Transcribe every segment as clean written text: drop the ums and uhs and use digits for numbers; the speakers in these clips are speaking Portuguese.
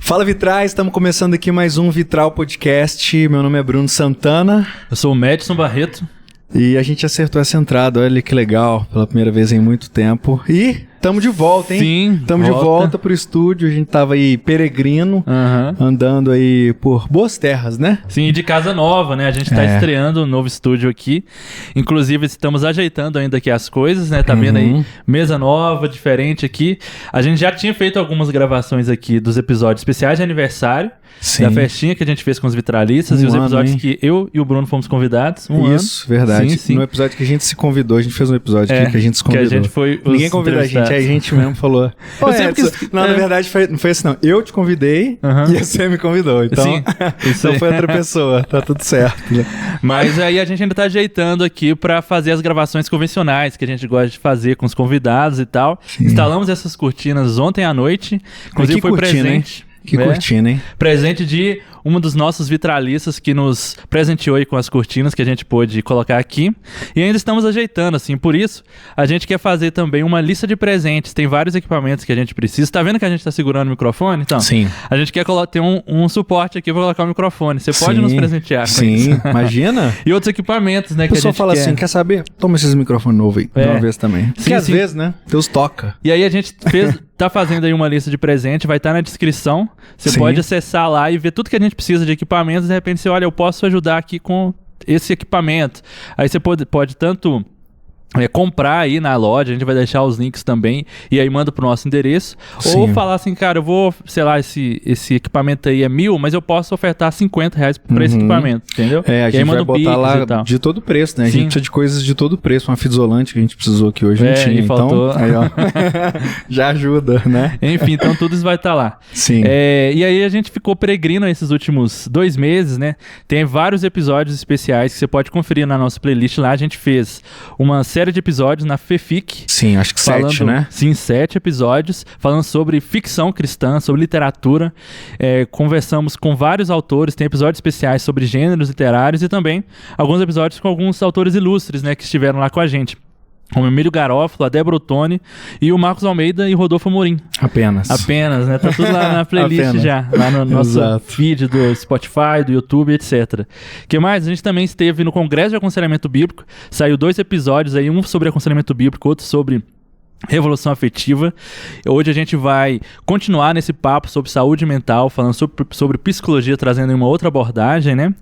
Fala Vitrais, estamos começando aqui mais um Vitral Podcast. Meu nome é Bruno Santana. Eu sou o Madison Barreto. E a gente acertou essa entrada, olha que legal, pela primeira vez em muito tempo. E estamos de volta, hein? Sim, estamos de volta pro estúdio, a gente tava aí peregrino, andando aí por boas terras, né? Sim, de casa nova, né? A gente tá estreando um novo estúdio aqui. Inclusive, estamos ajeitando ainda aqui as coisas, né? Tá vendo aí? Mesa nova, diferente aqui. A gente já tinha feito algumas gravações aqui dos episódios especiais de aniversário. Sim. Da festinha que a gente fez com os vitralistas e os episódios que eu e o Bruno fomos convidados. Isso, verdade. Sim. No episódio que a gente se convidou, a gente fez um episódio aqui que a gente se convidou. Que a gente foi Ninguém convidou a gente, aí a gente mesmo falou. Não, na verdade não foi assim não. Eu te convidei e você me convidou. Então, então foi outra pessoa, tá tudo certo. Né? Mas aí a gente ainda tá ajeitando aqui pra fazer as gravações convencionais que a gente gosta de fazer com os convidados e tal. Sim. Instalamos essas cortinas ontem à noite. Inclusive foi presente. Hein? Que cortina, hein? Presente de um dos nossos vitralistas que nos presenteou aí com as cortinas que a gente pôde colocar aqui. E ainda estamos ajeitando, assim. Por isso, a gente quer fazer também uma lista de presentes. Tem vários equipamentos que a gente precisa. Tá vendo que a gente tá segurando o microfone? Então, sim. A gente quer ter um suporte aqui pra colocar o microfone. Você pode nos presentear com isso. Sim, imagina. E outros equipamentos, né? O pessoal fala assim, quer saber? Toma esses microfones novos aí. De uma vez também. Porque às vezes, né? Deus toca. E aí a gente tá fazendo aí uma lista de presente, vai estar na descrição. Você pode acessar lá e ver tudo que a gente precisa de equipamentos. De repente você olha, eu posso ajudar aqui com esse equipamento. Aí você pode tanto comprar aí na loja, a gente vai deixar os links também, e aí manda pro nosso endereço. Sim. Ou falar assim, cara, eu vou, sei lá, esse equipamento aí é 1.000, mas eu posso ofertar R$50 pra esse equipamento, entendeu? A gente vai botar lá de todo preço, né? A gente precisa de coisas de todo preço, uma fita isolante que a gente precisou aqui hoje, não tinha, faltou. Então, aí, ó, já ajuda, né? Enfim, então tudo isso vai estar lá. Sim. E aí a gente ficou peregrino esses últimos 2 meses, né? Tem vários episódios especiais que você pode conferir na nossa playlist lá. A gente fez uma série de episódios na FEFIC. Sim, acho que 7, né? Sim, 7 episódios, falando sobre ficção cristã, sobre literatura. Conversamos com vários autores, tem episódios especiais sobre gêneros literários e também alguns episódios com alguns autores ilustres, né, que estiveram lá com a gente. Como Emílio Garófalo, a Débora Ottoni e o Marcos Almeida e Rodolfo Amorim. Apenas, né? Tá tudo lá na playlist já. Lá no nosso feed do Spotify, do YouTube, etc. O que mais? A gente também esteve no Congresso de Aconselhamento Bíblico. Saiu 2 episódios aí, um sobre aconselhamento bíblico, outro sobre revolução afetiva. Hoje a gente vai continuar nesse papo sobre saúde mental, falando sobre psicologia, trazendo uma outra abordagem, né?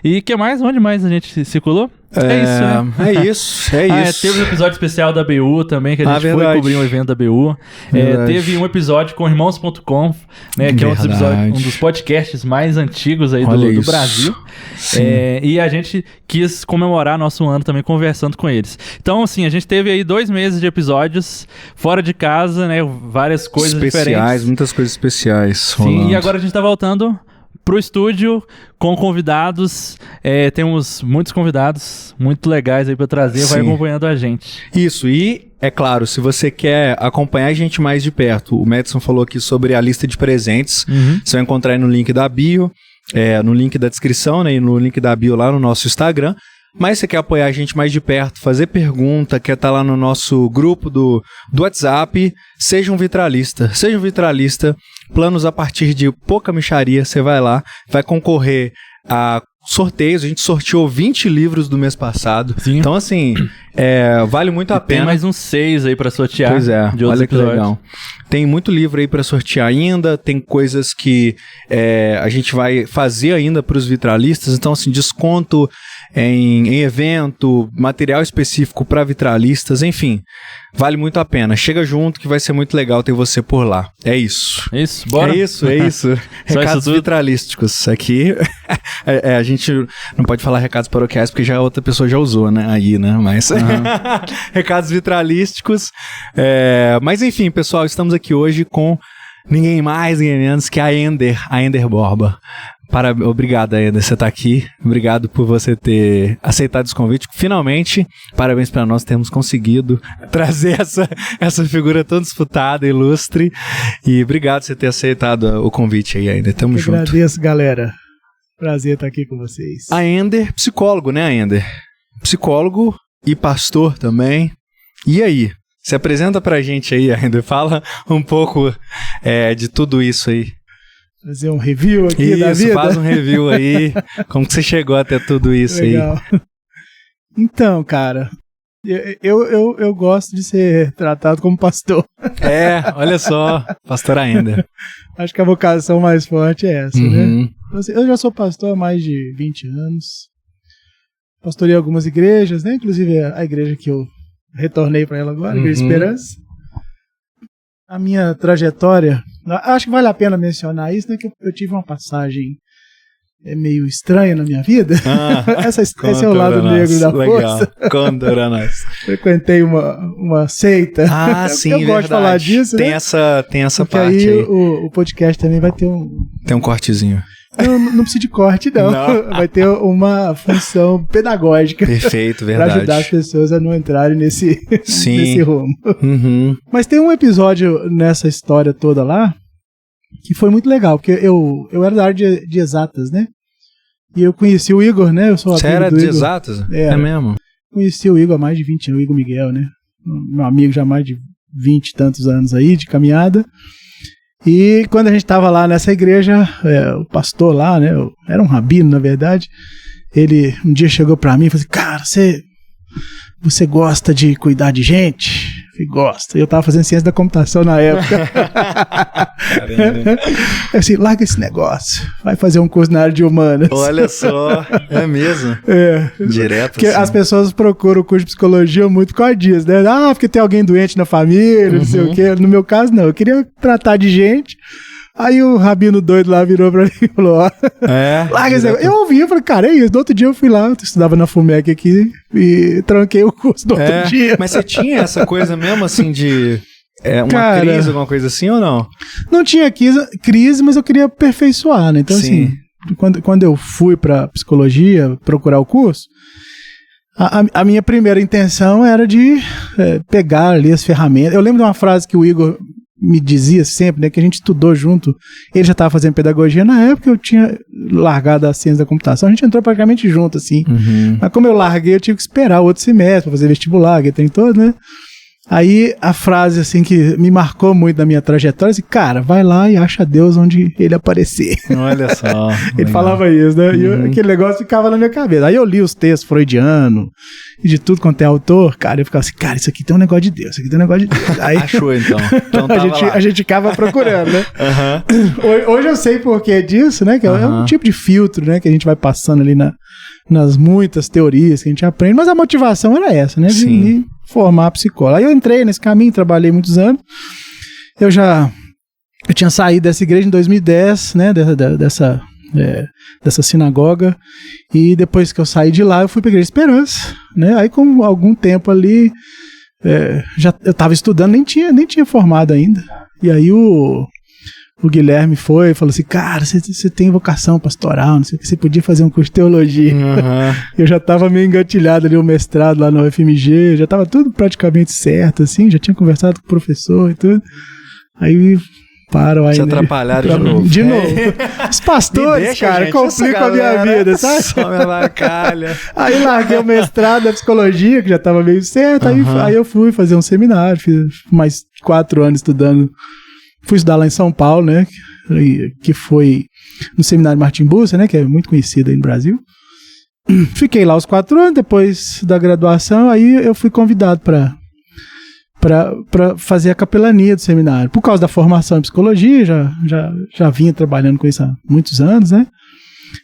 E o que mais? Onde mais a gente circulou? É isso. Teve um episódio especial da BU também, que a gente foi cobrir um evento da BU. Teve um episódio com Irmãos.com, né, que é um dos podcasts mais antigos aí do Brasil. E a gente quis comemorar nosso ano também conversando com eles. Então, assim, a gente teve aí 2 meses de episódios fora de casa, né, várias coisas diferentes. Muitas coisas especiais rolando. Sim, e agora a gente tá voltando pro estúdio com convidados. Temos muitos convidados muito legais aí pra trazer. Vai acompanhando a gente. Isso, e é claro, se você quer acompanhar a gente mais de perto, o Madison falou aqui sobre a lista de presentes. Você vai encontrar aí no link da bio, no link da descrição, né, e no link da bio lá no nosso Instagram. Mas você quer apoiar a gente mais de perto, fazer pergunta, quer estar lá no nosso grupo do WhatsApp, seja um vitralista. Planos a partir de pouca mixaria, você vai lá, vai concorrer a sorteios. A gente sorteou 20 livros do mês passado. Sim. Então, assim, vale muito a pena. Tem mais uns 6 aí pra sortear. Pois é, de olha que legal. Tem muito livro aí pra sortear ainda, tem coisas que a gente vai fazer ainda pros vitralistas. Então, assim, desconto em evento, material específico para vitralistas, enfim, vale muito a pena. Chega junto que vai ser muito legal ter você por lá. É isso. É isso, bora? É isso. Recados vitralísticos. Aqui, a gente não pode falar recados paroquiais porque já outra pessoa já usou, né? Aí, né? Mas recados vitralísticos. Mas enfim, pessoal, estamos aqui hoje com ninguém mais, ninguém menos que a Ender Borba. Obrigado, Ender, você tá aqui. Obrigado por você ter aceitado esse convite. Finalmente, parabéns para nós termos conseguido trazer essa figura tão disputada, ilustre. E obrigado por você ter aceitado o convite aí, Ender. Tamo junto. Agradeço, galera. Prazer estar aqui com vocês. A Ender, psicólogo, né, Ender? Psicólogo e pastor também. E aí? Se apresenta pra gente aí, Ender. Fala um pouco de tudo isso aí. Fazer um review aqui isso, da vida. Faz um review aí. Como que você chegou até tudo isso Legal. Aí? Então, cara, eu gosto de ser tratado como pastor. Olha só, pastor ainda. Acho que a vocação mais forte é essa, né? Eu já sou pastor há mais de 20 anos. Pastorei algumas igrejas, né? Inclusive a igreja que eu retornei para ela agora, a Igreja Esperança. A minha trajetória, acho que vale a pena mencionar isso, né? Que eu tive uma passagem meio estranha na minha vida. Esse é o lado negro da força. Conta pra nós. Frequentei uma seita. Sim, eu gosto de falar disso, tem né? Tem essa porque parte aí. O podcast também vai ter um... Tem um cortezinho. Não precisa de corte, não. Vai ter uma função pedagógica. Perfeito, verdade. Para ajudar as pessoas a não entrarem nesse rumo. Mas tem um episódio nessa história toda lá que foi muito legal, porque eu era da área de exatas, né? E eu conheci o Igor, né? Eu sou Você era de exatas? É mesmo? Conheci o Igor há mais de 20 anos, o Igor Miguel, né? Meu amigo já há mais de 20 e tantos anos aí de caminhada. E quando a gente estava lá nessa igreja, o pastor lá, né? Era um rabino, na verdade. Ele um dia chegou pra mim e falou assim: cara, você gosta de cuidar de gente? Eu falei, gosto. Eu tava fazendo ciência da computação na época. Assim, larga esse negócio. Vai fazer um curso na área de humanas. Olha só, é mesmo? Direto. Porque assim. As pessoas procuram o curso de psicologia muito por causa disso, né? Porque tem alguém doente na família, não sei o quê. No meu caso, não. Eu queria tratar de gente. Aí o rabino doido lá virou pra mim e falou, larga esse negócio. Eu ouvi, eu falei, cara, é isso. No outro dia eu fui lá, eu estudava na FUMEC aqui e tranquei o curso no outro dia. Mas você tinha essa coisa mesmo, assim, de crise, alguma coisa assim, ou não? Não tinha crise, mas eu queria aperfeiçoar, né? Então, assim, quando eu fui pra psicologia procurar o curso, a minha primeira intenção era de pegar ali as ferramentas. Eu lembro de uma frase que o Igor me dizia sempre, né, que a gente estudou junto. Ele já estava fazendo pedagogia na época, eu tinha largado a ciência da computação, a gente entrou praticamente junto, assim. Mas como eu larguei, eu tive que esperar o outro semestre para fazer vestibular, que tem todo, né? Aí a frase, assim, que me marcou muito na minha trajetória, assim, cara, vai lá e acha Deus onde ele aparecer. Olha só. Ele falava isso, né? E aquele negócio ficava na minha cabeça. Aí eu li os textos freudianos e de tudo quanto é autor, cara, eu ficava assim, cara, isso aqui tem um negócio de Deus, isso aqui tem um negócio de Deus. Aí, achou, então a gente ficava procurando, né? Hoje eu sei por que disso, né? Que é um tipo de filtro, né? Que a gente vai passando ali nas muitas teorias que a gente aprende, mas a motivação era essa, né? De formar psicólogo. Aí eu entrei nesse caminho, trabalhei muitos anos. Eu tinha saído dessa igreja em 2010, né? Dessa sinagoga. E depois que eu saí de lá, eu fui para a Igreja Esperança, né? Aí com algum tempo ali, eu estava estudando, nem tinha formado ainda. E aí o Guilherme foi e falou assim, cara, você tem vocação pastoral, não sei o que, você podia fazer um curso de teologia. Eu já estava meio engatilhado ali, o mestrado lá no UFMG, já estava tudo praticamente certo, assim, já tinha conversado com o professor e tudo. Aí param aí. Se atrapalharam de novo. Os pastores, cara, complicam a minha vida, sabe? Só me avacalha. Aí larguei o mestrado da psicologia, que já estava meio certo, aí eu fui fazer um seminário, fiz mais 4 anos estudando. Fui estudar lá em São Paulo, né? Que foi no Seminário Martim Bucer, né? Que é muito conhecido aí no Brasil. Fiquei lá os 4 anos, depois da graduação, aí eu fui convidado para fazer a capelania do seminário. Por causa da formação em psicologia, já vinha trabalhando com isso há muitos anos, né?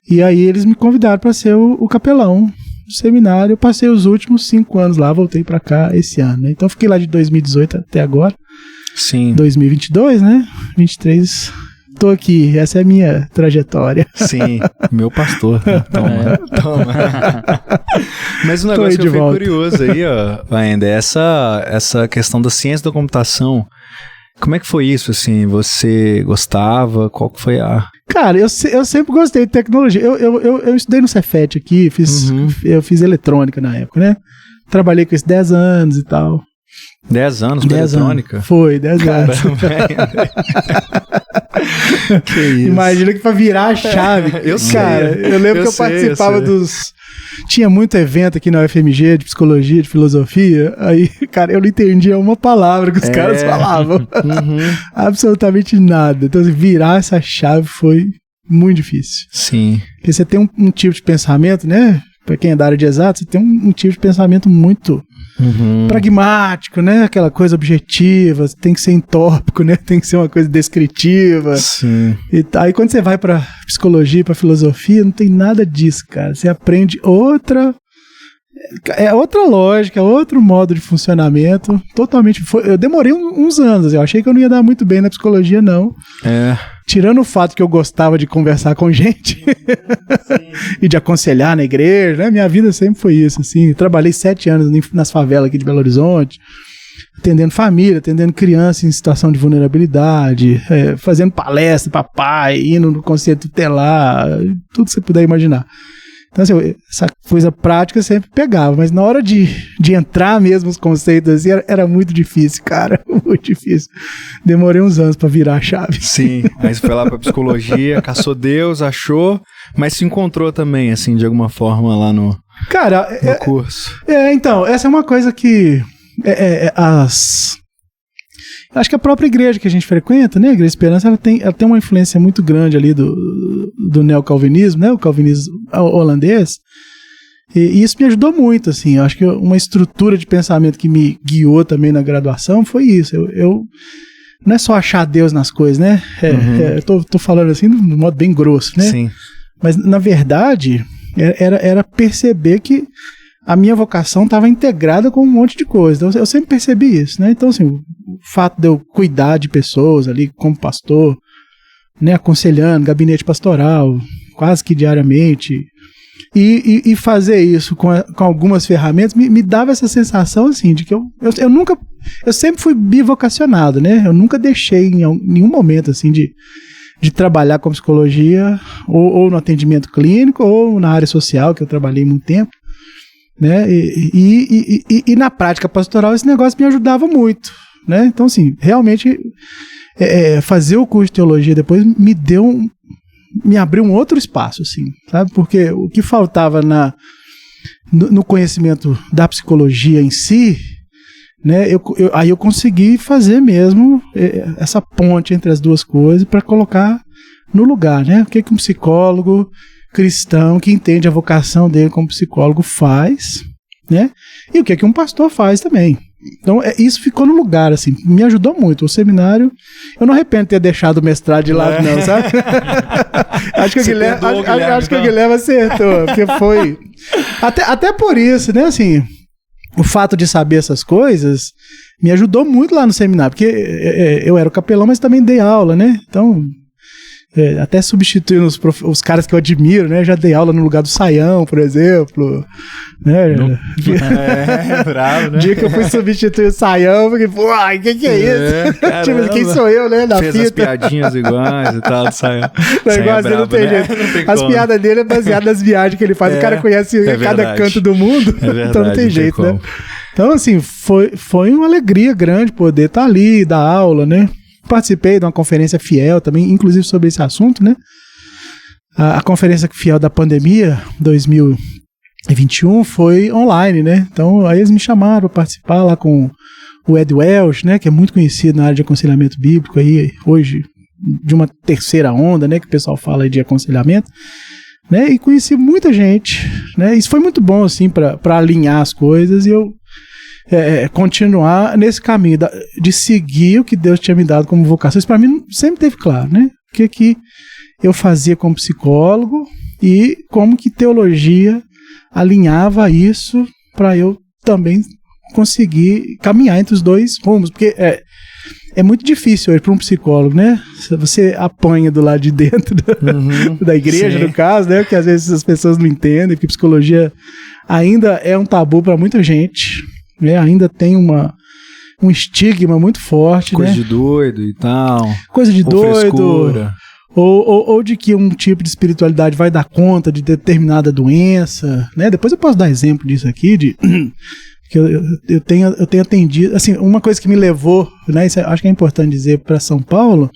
E aí eles me convidaram para ser o capelão do seminário. Eu passei os últimos 5 anos lá, voltei para cá esse ano, né? Então fiquei lá de 2018 até agora. Sim. 2022, né? 23. Tô aqui, essa é a minha trajetória. Sim, meu pastor. Toma. Mas o negócio que eu fiquei curioso aí, ainda, essa questão da ciência da computação, como é que foi isso, assim? Você gostava? Qual que foi a... Cara, eu sempre gostei de tecnologia. Eu estudei no Cefet aqui, eu fiz eletrônica na época, né? Trabalhei com isso 10 anos e tal. 10 anos com eletrônica? Anos. Foi, 10 anos. Que isso. Imagina que pra virar a chave. Eu sei. Cara, eu lembro que eu participava dos tinha muito evento aqui na UFMG de psicologia, de filosofia, aí, cara, eu não entendia uma palavra que os caras falavam. Absolutamente nada. Então, virar essa chave foi muito difícil. Sim. Porque você tem um tipo de pensamento, né? Pra quem é da área de exato, você tem um tipo de pensamento muito pragmático, né? Aquela coisa objetiva, tem que ser entópico, né? Tem que ser uma coisa descritiva. Sim. E aí quando você vai pra psicologia, pra filosofia, não tem nada disso, cara. Você aprende outra lógica, outro modo de funcionamento, totalmente. Eu demorei uns anos, eu achei que eu não ia dar muito bem na psicologia, não. Tirando o fato que eu gostava de conversar com gente e de aconselhar na igreja, né? Minha vida sempre foi isso, assim. Trabalhei 7 anos nas favelas aqui de Belo Horizonte, atendendo família, atendendo criança em situação de vulnerabilidade, fazendo palestra para pai, indo no conselho tutelar, tudo que você puder imaginar. Então, assim, essa coisa prática sempre pegava, mas na hora de entrar mesmo os conceitos, assim, era muito difícil, cara, muito difícil. Demorei uns anos pra virar a chave. Sim, aí você foi lá pra psicologia, caçou Deus, achou, mas se encontrou também, assim, de alguma forma lá no curso. Então, essa é uma coisa que acho que a própria igreja que a gente frequenta, né, a Igreja Esperança, ela tem uma influência muito grande ali do neocalvinismo, né, o calvinismo holandês, e isso me ajudou muito, assim. Eu acho que uma estrutura de pensamento que me guiou também na graduação foi isso. Eu não é só achar Deus nas coisas, né, eu tô falando assim de um modo bem grosso, né, Sim. Mas na verdade era perceber que a minha vocação estava integrada com um monte de coisa. Então, eu sempre percebi isso, né? Então, assim, o fato de eu cuidar de pessoas ali como pastor, né, aconselhando, gabinete pastoral, quase que diariamente, e fazer isso com algumas ferramentas, me dava essa sensação, assim, de que eu sempre fui bivocacionado, né? Eu nunca deixei em nenhum momento, assim, de trabalhar com psicologia, ou no atendimento clínico, ou na área social, que eu trabalhei muito tempo. Né? E na prática pastoral esse negócio me ajudava muito, né? Então, assim, realmente fazer o curso de teologia depois me abriu um outro espaço, assim, sabe? Porque o que faltava no conhecimento da psicologia em si, né? Aí eu consegui fazer mesmo essa ponte entre as duas coisas para colocar no lugar, né? O que um psicólogo cristão que entende a vocação dele como psicólogo faz, né? E o que um pastor faz também. Então, isso ficou no lugar, assim, me ajudou muito. O seminário, eu não arrependo de ter deixado o mestrado de lado, não, sabe? Acho que o Guilherme acertou, porque foi... Até por isso, né, assim, o fato de saber essas coisas me ajudou muito lá no seminário, porque eu era o capelão, mas também dei aula, né? Então... até substituindo os caras que eu admiro, né? Já dei aula no lugar do Saião, por exemplo. Né? Bravo, né? Dia que eu fui substituir o Saião, porque, pô, que é isso? Tipo, quem sou eu, né? Na fez fita. As piadinhas iguais e tal, do Saião. Não, igual assim, não tem jeito. As piadas dele é baseadas nas viagens que ele faz. O cara conhece cada canto do mundo, então não tem jeito, né? Então, assim, foi uma alegria grande poder estar ali, dar aula, né? Participei de uma conferência Fiel também, inclusive sobre esse assunto, né? A conferência Fiel da pandemia 2021 foi online, né? Então, aí eles me chamaram para participar lá com o Ed Welch, né? Que é muito conhecido na área de aconselhamento bíblico aí, hoje, de uma terceira onda, né? Que o pessoal fala aí de aconselhamento, né? E conheci muita gente, né? Isso foi muito bom, assim, para alinhar as coisas e eu continuar nesse caminho de seguir o que Deus tinha me dado como vocação. Isso para mim sempre teve claro, né? O que eu fazia como psicólogo e como que teologia alinhava isso para eu também conseguir caminhar entre os dois rumos, porque é muito difícil hoje para um psicólogo, né? Você apanha do lado de dentro da igreja, sim, no caso, né? Porque às vezes as pessoas não entendem, porque psicologia ainda é um tabu para muita gente, né? Ainda tem um estigma muito forte, coisa, né? De doido e tal. Coisa de doido. Frescura. Ou de que um tipo de espiritualidade vai dar conta de determinada doença, né? Depois eu posso dar exemplo disso aqui, que eu tenho atendido, assim, uma coisa que me levou, né? Isso acho que é importante dizer, para São Paulo,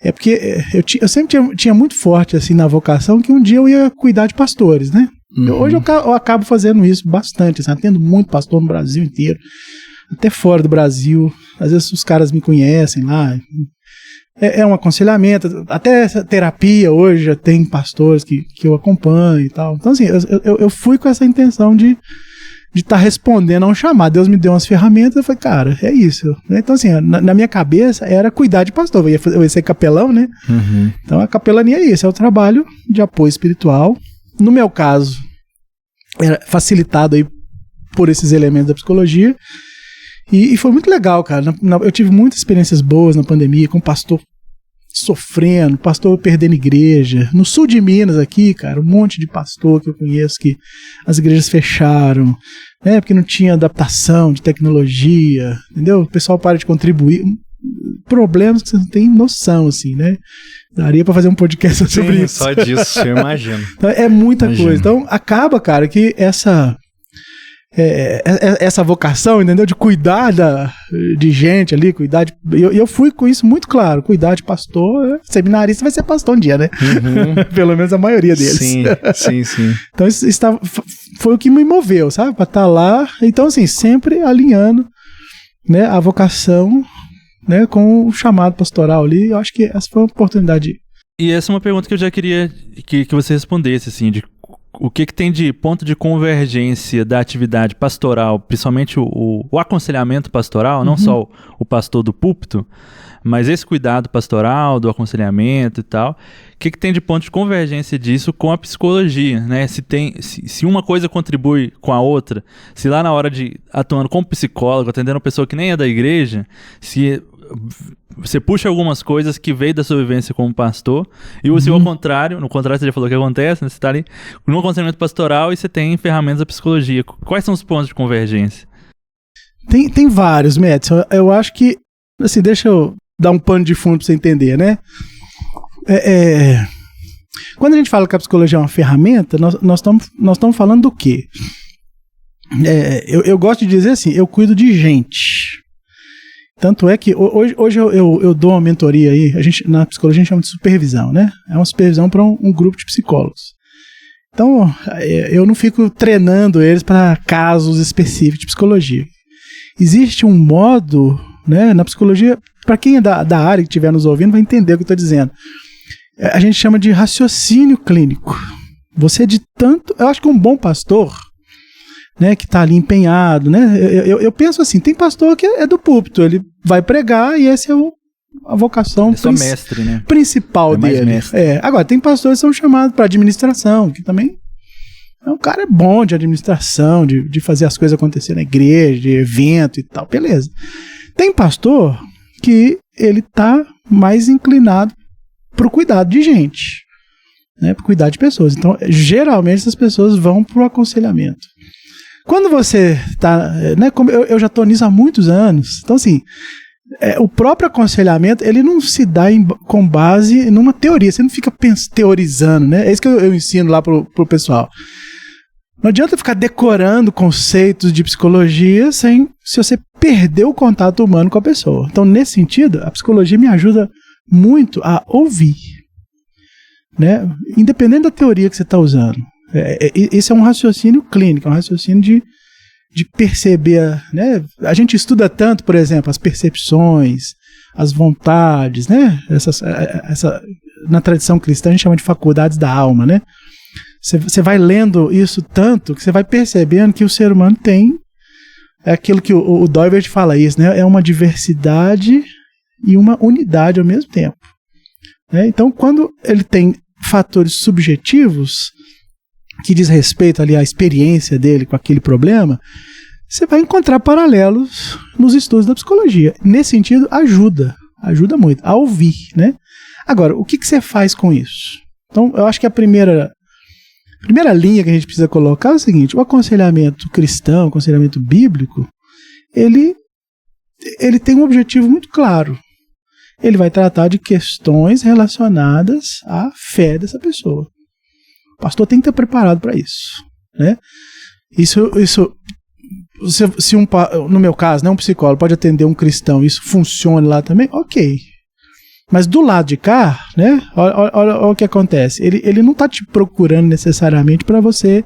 é porque eu sempre tinha muito forte, assim, na vocação, que um dia eu ia cuidar de pastores, né? Hoje eu acabo fazendo isso bastante, assim, atendo muito pastor no Brasil inteiro, até fora do Brasil. Às vezes os caras me conhecem lá. É um aconselhamento, até essa terapia hoje já tem pastores que eu acompanho e tal. Então, assim, eu fui com essa intenção de estar respondendo a um chamado. Deus me deu umas ferramentas, eu falei, cara, é isso. Então, assim, na minha cabeça era cuidar de pastor. Eu ia ser capelão, né? Então, a capelania é isso, é o trabalho de apoio espiritual. No meu caso, era facilitado aí por esses elementos da psicologia. E foi muito legal, cara. Eu tive muitas experiências boas na pandemia, com pastor sofrendo, pastor perdendo igreja. No sul de Minas aqui, cara, um monte de pastor que eu conheço que as igrejas fecharam, né, porque não tinha adaptação de tecnologia, entendeu? O pessoal para de contribuir. Problemas que você não tem noção, assim, né? Daria pra fazer um podcast sobre isso. Só disso, eu imagino. Então, é muita coisa. Então, acaba, cara, que essa vocação, entendeu? De cuidar de gente ali, cuidar de... Eu fui com isso muito claro, cuidar de pastor, seminarista vai ser pastor um dia, né? Pelo menos a maioria deles. Sim. Então isso foi o que me moveu, sabe? Pra estar lá, então assim, sempre alinhando, né, a vocação, né, com o chamado pastoral ali. Eu acho que essa foi uma oportunidade. E essa é uma pergunta que eu já queria que você respondesse, assim, de o que tem de ponto de convergência da atividade pastoral, principalmente o aconselhamento pastoral, não só o pastor do púlpito, mas esse cuidado pastoral, do aconselhamento e tal. O que tem de ponto de convergência disso com a psicologia, né? Se uma coisa contribui com a outra, se lá na hora de atuando como psicólogo, atendendo uma pessoa que nem é da igreja, se você puxa algumas coisas que veio da sua vivência como pastor, e se ao contrário, no contrário você já falou que acontece, né? Você está ali no aconselhamento pastoral e você tem ferramentas da psicologia. Quais são os pontos de convergência? Tem vários, Madison. Eu acho que, assim, deixa eu dar um pano de fundo para você entender, né? Quando a gente fala que a psicologia é uma ferramenta, nós estamos falando do quê? Eu gosto de dizer assim, eu cuido de gente. Tanto é que hoje eu dou uma mentoria aí, na psicologia a gente chama de supervisão, né? É uma supervisão para um grupo de psicólogos. Então, eu não fico treinando eles para casos específicos de psicologia. Existe um modo, né, na psicologia, para quem é da área que estiver nos ouvindo vai entender o que eu estou dizendo. A gente chama de raciocínio clínico. Eu acho que um bom pastor, né, que está ali empenhado, né? Eu penso assim, tem pastor que é do púlpito, ele vai pregar e essa é a vocação mestre, né? Principal dele. Agora, tem pastores que são chamados para administração, que também é um cara bom de administração, de fazer as coisas acontecer na igreja, de evento e tal, beleza. Tem pastor que ele está mais inclinado para o cuidado de gente, né, para cuidar de pessoas. Então, geralmente essas pessoas vão para o aconselhamento. Quando você está, né, como eu já estou nisso há muitos anos, então assim, o próprio aconselhamento, ele não se dá com base numa teoria, você não fica teorizando, né? É isso que eu ensino lá pro pessoal. Não adianta ficar decorando conceitos de psicologia se você perder o contato humano com a pessoa. Então, nesse sentido, a psicologia me ajuda muito a ouvir, né? Independente da teoria que você está usando. Esse é um raciocínio clínico, é um raciocínio de perceber, né? A gente estuda tanto, por exemplo, as percepções, as vontades, né? Na tradição cristã a gente chama de faculdades da alma, né? Você vai lendo isso tanto que você vai percebendo que o ser humano tem aquilo que o Doivert fala isso, né? É uma diversidade e uma unidade ao mesmo tempo, né? Então, quando ele tem fatores subjetivos que diz respeito ali à experiência dele com aquele problema, você vai encontrar paralelos nos estudos da psicologia. Nesse sentido, ajuda muito a ouvir, né? Agora, o que você faz com isso? Então, eu acho que a primeira linha que a gente precisa colocar é o seguinte: o aconselhamento cristão, o aconselhamento bíblico, ele tem um objetivo muito claro. Ele vai tratar de questões relacionadas à fé dessa pessoa. O pastor tem que estar preparado para isso, né? No meu caso, né, um psicólogo pode atender um cristão, isso funcione lá também, ok. Mas do lado de cá, né? Olha o que acontece. Ele não tá te procurando necessariamente para você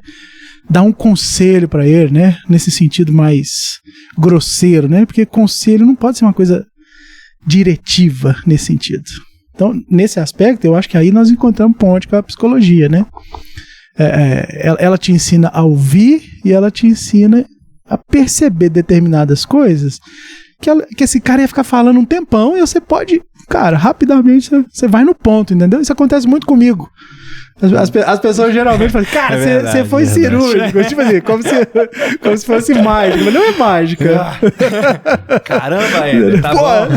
dar um conselho para ele, né? Nesse sentido mais grosseiro, né? Porque conselho não pode ser uma coisa diretiva nesse sentido. Então, nesse aspecto, eu acho que aí nós encontramos ponte com a psicologia, né? Ela te ensina a ouvir e ela te ensina a perceber determinadas coisas que esse cara ia ficar falando um tempão e você pode, cara, rapidamente você vai no ponto, entendeu? Isso acontece muito comigo. As pessoas geralmente falam, cara, você foi cirúrgico, tipo assim, como se fosse mágica, mas não é mágica. Caramba, tá bom.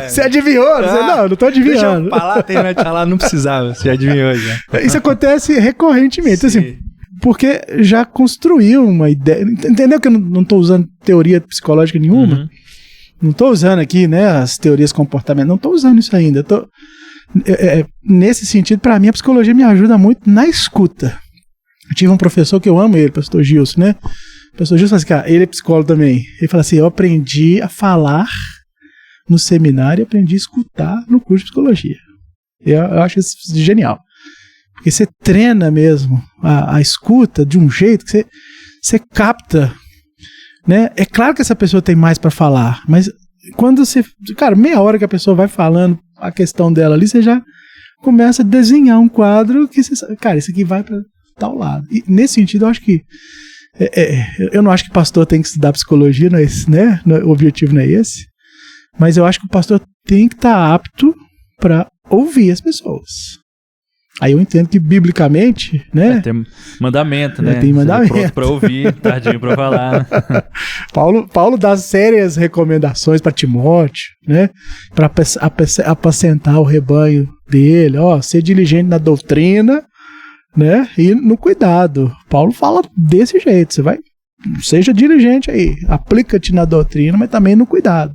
Você adivinhou? Não tô adivinhando. Deixa eu falar, terminar de falar, não precisava, você já adivinhou já. Isso acontece recorrentemente, assim, porque já construiu uma ideia, entendeu que eu não tô usando teoria psicológica nenhuma? Não tô usando aqui, né, as teorias comportamentais, não tô usando isso ainda, nesse sentido, para mim, a psicologia me ajuda muito na escuta. Eu tive um professor que eu amo ele, pastor Gilson, né? O pastor Gilson fala assim, cara, ele é psicólogo também. Ele fala assim, eu aprendi a falar no seminário e aprendi a escutar no curso de psicologia. Eu acho isso genial. Porque você treina mesmo a escuta de um jeito que você capta, né? É claro que essa pessoa tem mais para falar, mas quando você... Cara, meia hora que a pessoa vai falando a questão dela ali, você já começa a desenhar um quadro que você sabe, cara, isso aqui vai para tal lado. E nesse sentido, eu acho que eu não acho que pastor tem que estudar psicologia, não é esse, né? O objetivo não é esse. Mas eu acho que o pastor tem que estar apto para ouvir as pessoas. Aí eu entendo que biblicamente, né? Tem mandamento, né? Tem mandamento. Pronto pra ouvir, tardinho pra falar. Paulo dá sérias recomendações para Timóteo, né? Para apacentar o rebanho dele, ser diligente na doutrina, né? E no cuidado. Paulo fala desse jeito, seja diligente aí, aplica-te na doutrina, mas também no cuidado.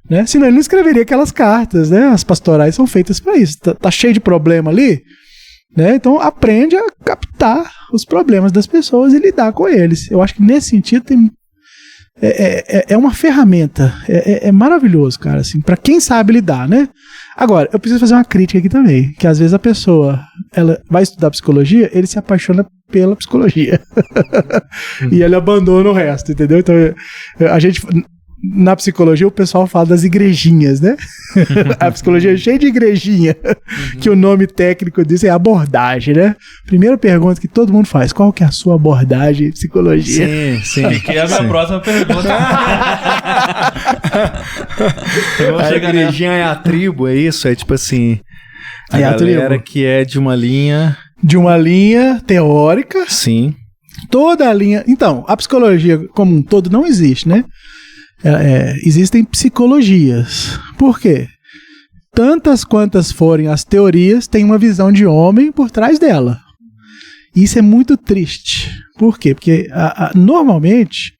Né? Senão ele não escreveria aquelas cartas, né? As pastorais são feitas para isso. Tá cheio de problema ali, né? Então aprende a captar os problemas das pessoas e lidar com eles. Eu acho que nesse sentido é uma ferramenta, é maravilhoso, cara, assim, para quem sabe lidar, né? Agora, eu preciso fazer uma crítica aqui também, que às vezes a pessoa, ela vai estudar psicologia, ele se apaixona pela psicologia e ele abandona o resto, entendeu? Então a gente... Na psicologia o pessoal fala das igrejinhas, né? A psicologia é cheia de igrejinha, que o nome técnico disso é abordagem, né? Primeira pergunta que todo mundo faz, qual que é a sua abordagem em psicologia? Sim. Que é a minha próxima pergunta. A igrejinha é a tribo, é isso? É tipo assim, a galera tribo que é de uma linha... De uma linha teórica. Sim. Toda a linha... Então, a psicologia como um todo não existe, né? Existem psicologias. Por quê? Tantas quantas forem as teorias, tem uma visão de homem por trás dela. Isso é muito triste. Por quê? Porque normalmente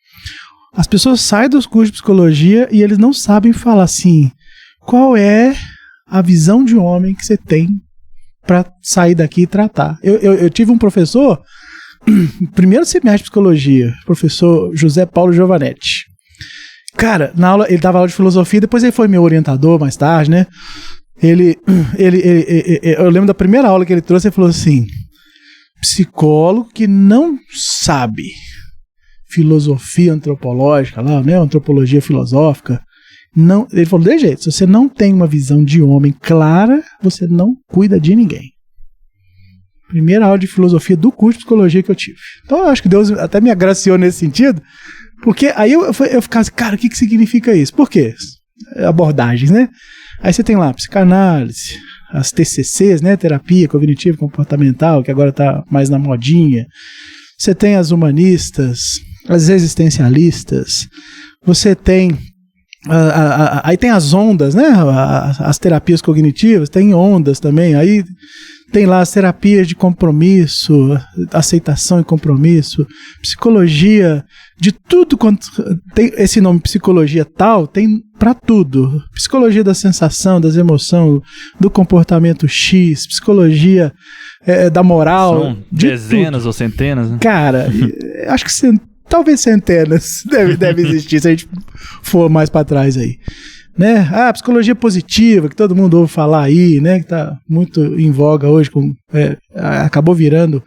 as pessoas saem dos cursos de psicologia e eles não sabem falar assim, qual é a visão de homem que você tem para sair daqui e tratar. Eu tive um professor, primeiro semestre de psicologia, professor José Paulo Giovanetti. Cara, na aula, ele dava aula de filosofia, depois ele foi meu orientador mais tarde, né? Eu lembro da primeira aula que ele trouxe, ele falou assim, psicólogo que não sabe filosofia antropológica lá, né? Antropologia filosófica, não, ele falou, de jeito, se você não tem uma visão de homem clara, você não cuida de ninguém. Primeira aula de filosofia do curso de psicologia que eu tive. Então eu acho que Deus até me agraciou nesse sentido, porque aí eu ficava assim, cara, o que significa isso? Por quê? Abordagens, né? Aí você tem lá psicanálise, as TCCs, né? Terapia cognitivo comportamental, que agora tá mais na modinha. Você tem as humanistas, as existencialistas. Você tem... aí tem as ondas, né? As terapias cognitivas, tem ondas também. Aí tem lá as terapias de compromisso, aceitação e compromisso, psicologia, de tudo quanto tem esse nome psicologia tal, tem para tudo. Psicologia da sensação, das emoções, do comportamento X, psicologia da moral. São dezenas ou centenas, né? Cara, acho que talvez centenas deve existir, se a gente for mais para trás aí. né? A psicologia positiva, que todo mundo ouve falar aí, né? Que tá muito em voga hoje, acabou virando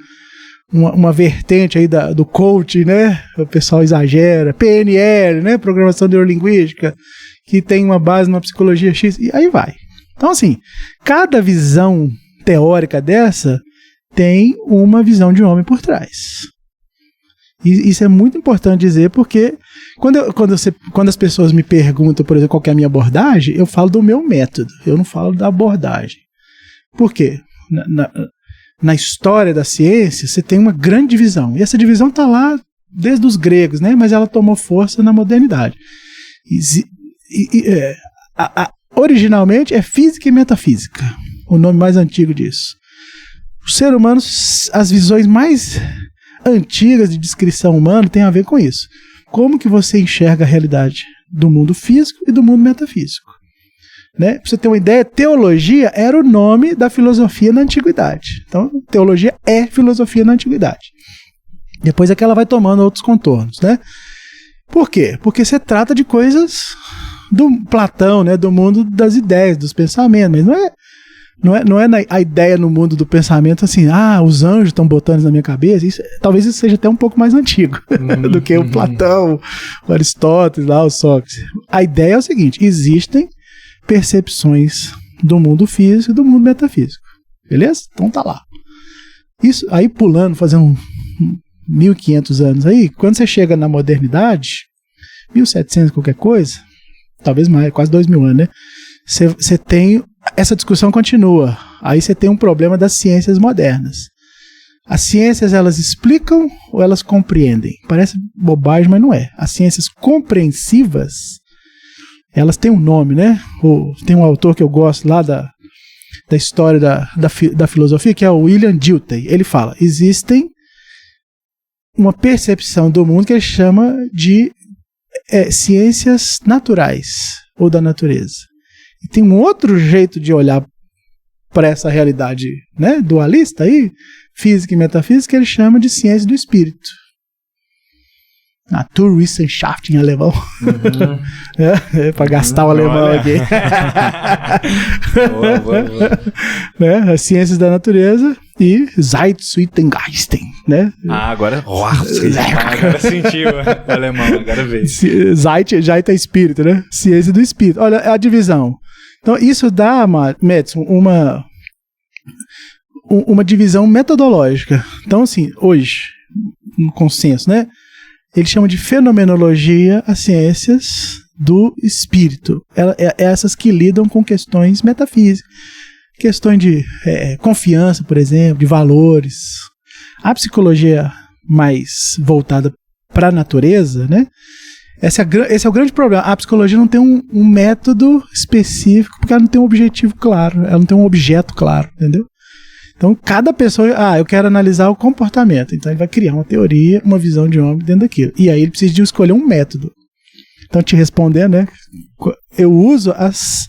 uma vertente aí do coaching, né? O pessoal exagera. PNL, né? Programação Neurolinguística, que tem uma base numa psicologia X, e aí vai. Então, assim, cada visão teórica dessa tem uma visão de homem por trás. E isso é muito importante dizer, porque quando as pessoas me perguntam, por exemplo, qual que é a minha abordagem, eu falo do meu método, eu não falo da abordagem. Por quê? Na história da ciência, você tem uma grande divisão, e essa divisão está lá desde os gregos, né? Mas ela tomou força na modernidade. Originalmente é física e metafísica, o nome mais antigo disso. O ser humano, as visões mais antigas de descrição humana têm a ver com isso. Como que você enxerga a realidade do mundo físico e do mundo metafísico? Né? Pra você ter uma ideia, teologia era o nome da filosofia na antiguidade. Então, teologia é filosofia na antiguidade. Depois é que ela vai tomando outros contornos, né? Por quê? Porque você trata de coisas do Platão, né? Do mundo das ideias, dos pensamentos, mas não é a ideia no mundo do pensamento assim, os anjos estão botando isso na minha cabeça. Talvez isso seja até um pouco mais antigo do que o Platão, o Aristóteles, lá, o Sócrates. A ideia é o seguinte: existem percepções do mundo físico e do mundo metafísico. Beleza? Então tá lá. Isso aí, pulando, fazendo 1500 anos aí, quando você chega na modernidade, 1700 qualquer coisa, talvez mais, quase 2000 anos, né? Você tem... Essa discussão continua. Aí você tem um problema das ciências modernas. As ciências, elas explicam ou elas compreendem? Parece bobagem, mas não é. As ciências compreensivas, elas têm um nome, né? Tem um autor que eu gosto lá da história da filosofia, que é o William Dilthey. Ele fala, existem uma percepção do mundo que ele chama de ciências naturais ou da natureza. E tem um outro jeito de olhar para essa realidade, né, dualista aí, física e metafísica, que ele chama de ciência do espírito. Naturwissenschaft em alemão. Para gastar o alemão aqui. Boa. Né, as ciências da natureza e Zeitgeist, né? Agora sentiu o alemão, agora veio. Zeit é espírito, né? Ciência do espírito. Olha a divisão. Então, isso dá, Madison, uma divisão metodológica. Então, assim, hoje, no consenso, né? Ele chama de fenomenologia as ciências do espírito. Essas que lidam com questões metafísicas. Questões de confiança, por exemplo, de valores. A psicologia mais voltada para a natureza, né? Esse é o grande problema. A psicologia não tem um método específico, porque ela não tem um objetivo claro, ela não tem um objeto claro, entendeu? Então, cada pessoa, eu quero analisar o comportamento. Então, ele vai criar uma teoria, uma visão de homem dentro daquilo. E aí, ele precisa de escolher um método. Então, te respondendo, né? Eu uso as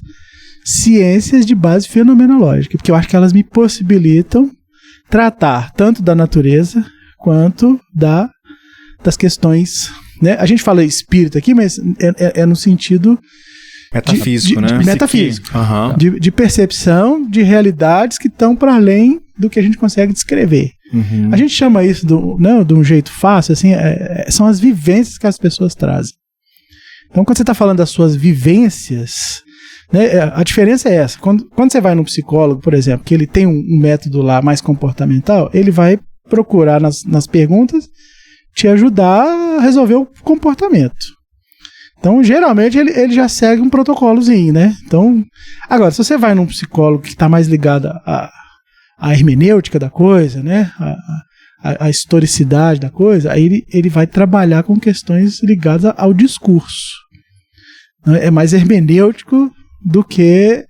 ciências de base fenomenológica, porque eu acho que elas me possibilitam tratar tanto da natureza quanto das questões, né? A gente fala espírito aqui, mas é no sentido metafísico, né? Metafísico. De percepção de realidades que estão para além do que a gente consegue descrever. A gente chama isso de um jeito fácil, assim, são as vivências que as pessoas trazem. Então, quando você está falando das suas vivências, né, a diferença é essa. Quando você vai num psicólogo, por exemplo, que ele tem um método lá mais comportamental, ele vai procurar nas perguntas te ajudar a resolver o comportamento. Então, geralmente, ele já segue um protocolozinho, né? Então, agora, se você vai num psicólogo que está mais ligado à hermenêutica da coisa, né? A historicidade da coisa, aí ele vai trabalhar com questões ligadas ao discurso. É mais hermenêutico do que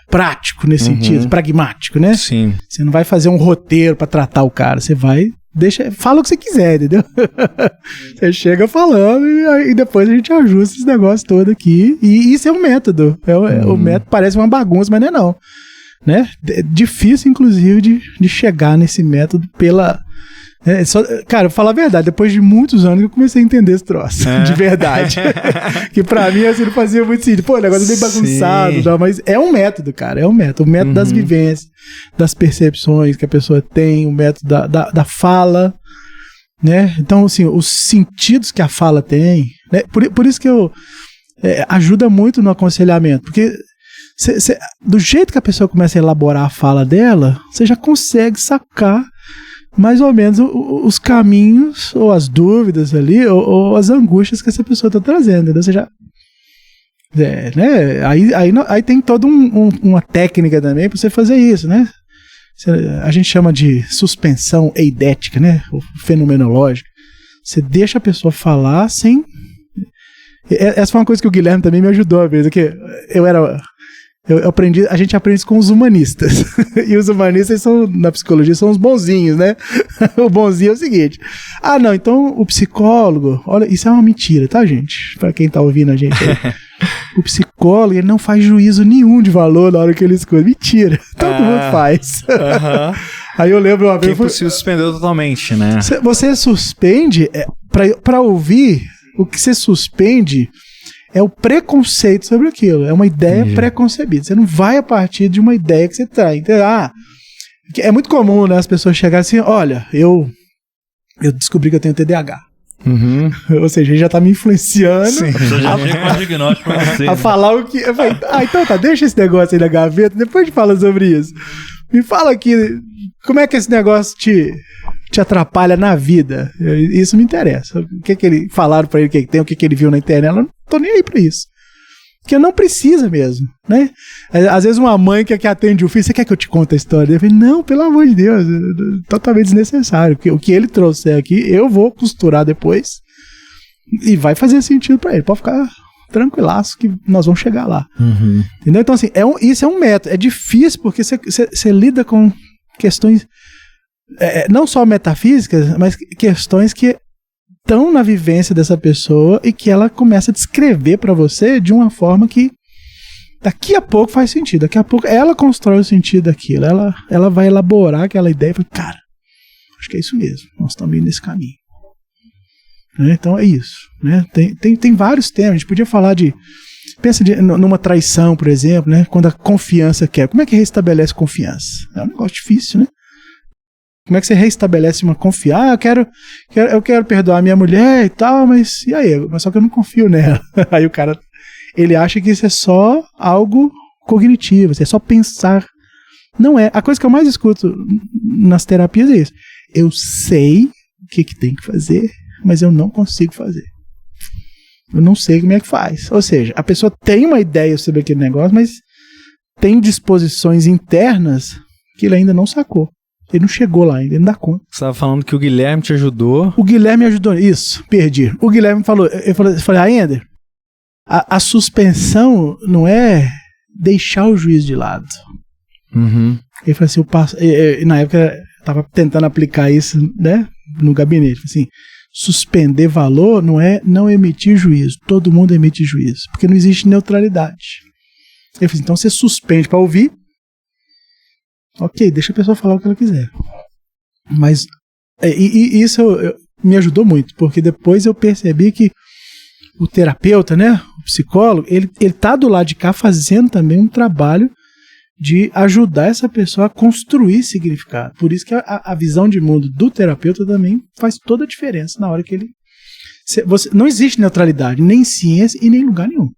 prático nesse sentido, pragmático, né? Sim. Você não vai fazer um roteiro para tratar o cara, você vai... fala o que você quiser, entendeu? Você chega falando e depois a gente ajusta esse negócio todo aqui. E isso é um método. O método parece uma bagunça, mas não. Né? É difícil, inclusive, de chegar nesse método Cara, eu vou falar a verdade, depois de muitos anos que eu comecei a entender esse troço, de verdade. Que pra mim, assim, não fazia muito sentido. Pô, o negócio é bem bagunçado, não, mas é um método, cara, é um método. O método das vivências, das percepções que a pessoa tem, o método da fala, né? Então, assim, os sentidos que a fala tem, né? Por isso que ajuda muito no aconselhamento, porque do jeito que a pessoa começa a elaborar a fala dela, você já consegue sacar mais ou menos os caminhos, ou as dúvidas ali, ou as angústias que essa pessoa está trazendo, entendeu? Você já... né? Aí tem toda uma técnica também para você fazer isso, né? A gente chama de suspensão eidética, né? Ou fenomenológica. Você deixa a pessoa falar sem... Essa foi uma coisa que o Guilherme também me ajudou a ver, que eu aprendi, a gente aprende isso com os humanistas. E os humanistas na psicologia são os bonzinhos, né? O bonzinho é o seguinte: não, então o psicólogo, olha, isso é uma mentira, tá, gente? Pra quem tá ouvindo a gente aí. O psicólogo, ele não faz juízo nenhum de valor na hora que ele escolhe. Mentira, todo mundo faz. Aí eu lembro uma vez... Que é impossível suspender totalmente, né? Você suspende, pra ouvir, o que você suspende é o preconceito sobre aquilo. É uma ideia preconcebida. Você não vai a partir de uma ideia que você traz. Então, é muito comum, né, as pessoas chegarem assim: olha, eu descobri que eu tenho TDAH. Ou seja, ele já tá me influenciando a falar o que... Eu falei, então tá, deixa esse negócio aí na gaveta, depois a gente fala sobre isso. Me fala aqui, como é que esse negócio te atrapalha na vida? Isso me interessa. O que ele falaram pra ele que tem, o que ele viu na internet? Eu não tô nem aí pra isso. Porque não precisa mesmo, né? Às vezes uma mãe que atende o filho: você quer que eu te conte a história? Eu falei: não, pelo amor de Deus, totalmente desnecessário. O que ele trouxer aqui, eu vou costurar depois e vai fazer sentido pra ele. Pode ficar tranquilaço que nós vamos chegar lá. Entendeu? Então, assim, isso é um método. É difícil porque você lida com questões não só metafísicas, mas questões que estão na vivência dessa pessoa e que ela começa a descrever para você de uma forma que daqui a pouco faz sentido. Daqui a pouco ela constrói o sentido daquilo. Ela vai elaborar aquela ideia e fala: cara, acho que é isso mesmo. Nós estamos indo nesse caminho. Então é isso. Né? Tem vários temas. A gente podia falar de... Pensa numa traição, por exemplo, né? Quando a confiança quebra. Como é que restabelece confiança? É um negócio difícil, né? Como é que você restabelece uma confiança? Eu quero perdoar minha mulher e tal, mas e aí? Mas só que eu não confio nela. Aí o cara, ele acha que isso é só algo cognitivo, é só pensar. Não é. A coisa que eu mais escuto nas terapias é isso: eu sei o que tem que fazer, mas eu não consigo fazer. Eu não sei como é que faz. Ou seja, a pessoa tem uma ideia sobre aquele negócio, mas tem disposições internas que ele ainda não sacou. Ele não chegou lá ainda, ele não dá conta. Você estava falando que o Guilherme te ajudou. O Guilherme me ajudou. Isso, perdi. O Guilherme falou, eu falei: Ender, a suspensão não é deixar o juiz de lado. Ele falou assim, na época eu estava tentando aplicar isso, né, no gabinete. Assim, suspender valor não é não emitir juízo. Todo mundo emite juízo, porque não existe neutralidade. Ele falou assim: então você suspende para ouvir. Ok, deixa a pessoa falar o que ela quiser. Mas isso me ajudou muito, porque depois eu percebi que o terapeuta, né, o psicólogo, ele tá do lado de cá fazendo também um trabalho de ajudar essa pessoa a construir significado. Por isso que a visão de mundo do terapeuta também faz toda a diferença na hora que ele... não existe neutralidade, nem em ciência e nem em lugar nenhum.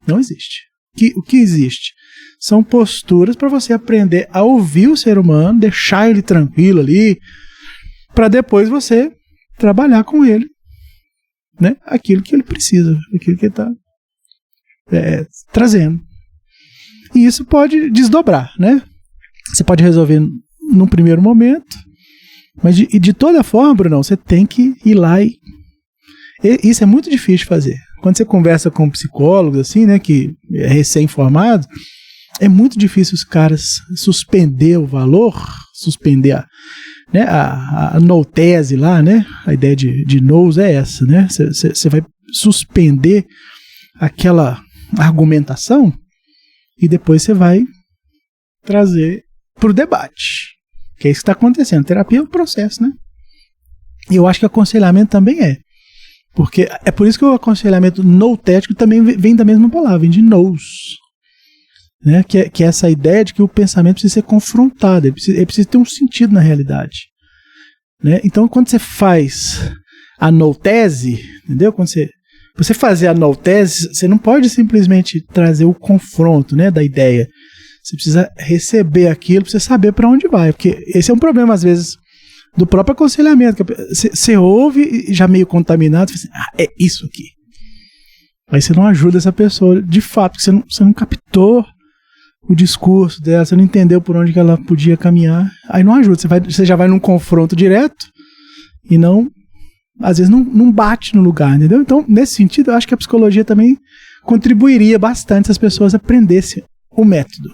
Não existe. O que existe são posturas para você aprender a ouvir o ser humano, deixar ele tranquilo ali, para depois você trabalhar com ele, né, aquilo que ele precisa, aquilo que ele está trazendo. E isso pode desdobrar, né? Você pode resolver num primeiro momento, mas de toda forma, Brunão, você tem que ir lá e isso é muito difícil de fazer. Quando você conversa com psicólogos, assim, né, que é recém-formado, é muito difícil os caras suspender o valor, suspender a noutese lá, né? A ideia de nous é essa, né? Você vai suspender aquela argumentação e depois você vai trazer para o debate. Que é isso que está acontecendo. Terapia é um processo, né? E eu acho que aconselhamento também é. Porque é por isso que o aconselhamento noutético também vem da mesma palavra, vem de nous. Né? Que é essa ideia de que o pensamento precisa ser confrontado, ele precisa ter um sentido na realidade. Né? Então, quando você faz a noutese, entendeu? Quando você fazer a noutese, você não pode simplesmente trazer o confronto, né, da ideia. Você precisa receber aquilo para você saber para onde vai. Porque esse é um problema, às vezes, do próprio aconselhamento. Você ouve já meio contaminado, você fala assim, é isso aqui. Aí você não ajuda essa pessoa, de fato, porque você não captou o discurso dela, você não entendeu por onde que ela podia caminhar. Aí não ajuda, você já vai num confronto direto e não... Às vezes não bate no lugar, entendeu? Então, nesse sentido, eu acho que a psicologia também contribuiria bastante se as pessoas aprendessem o método.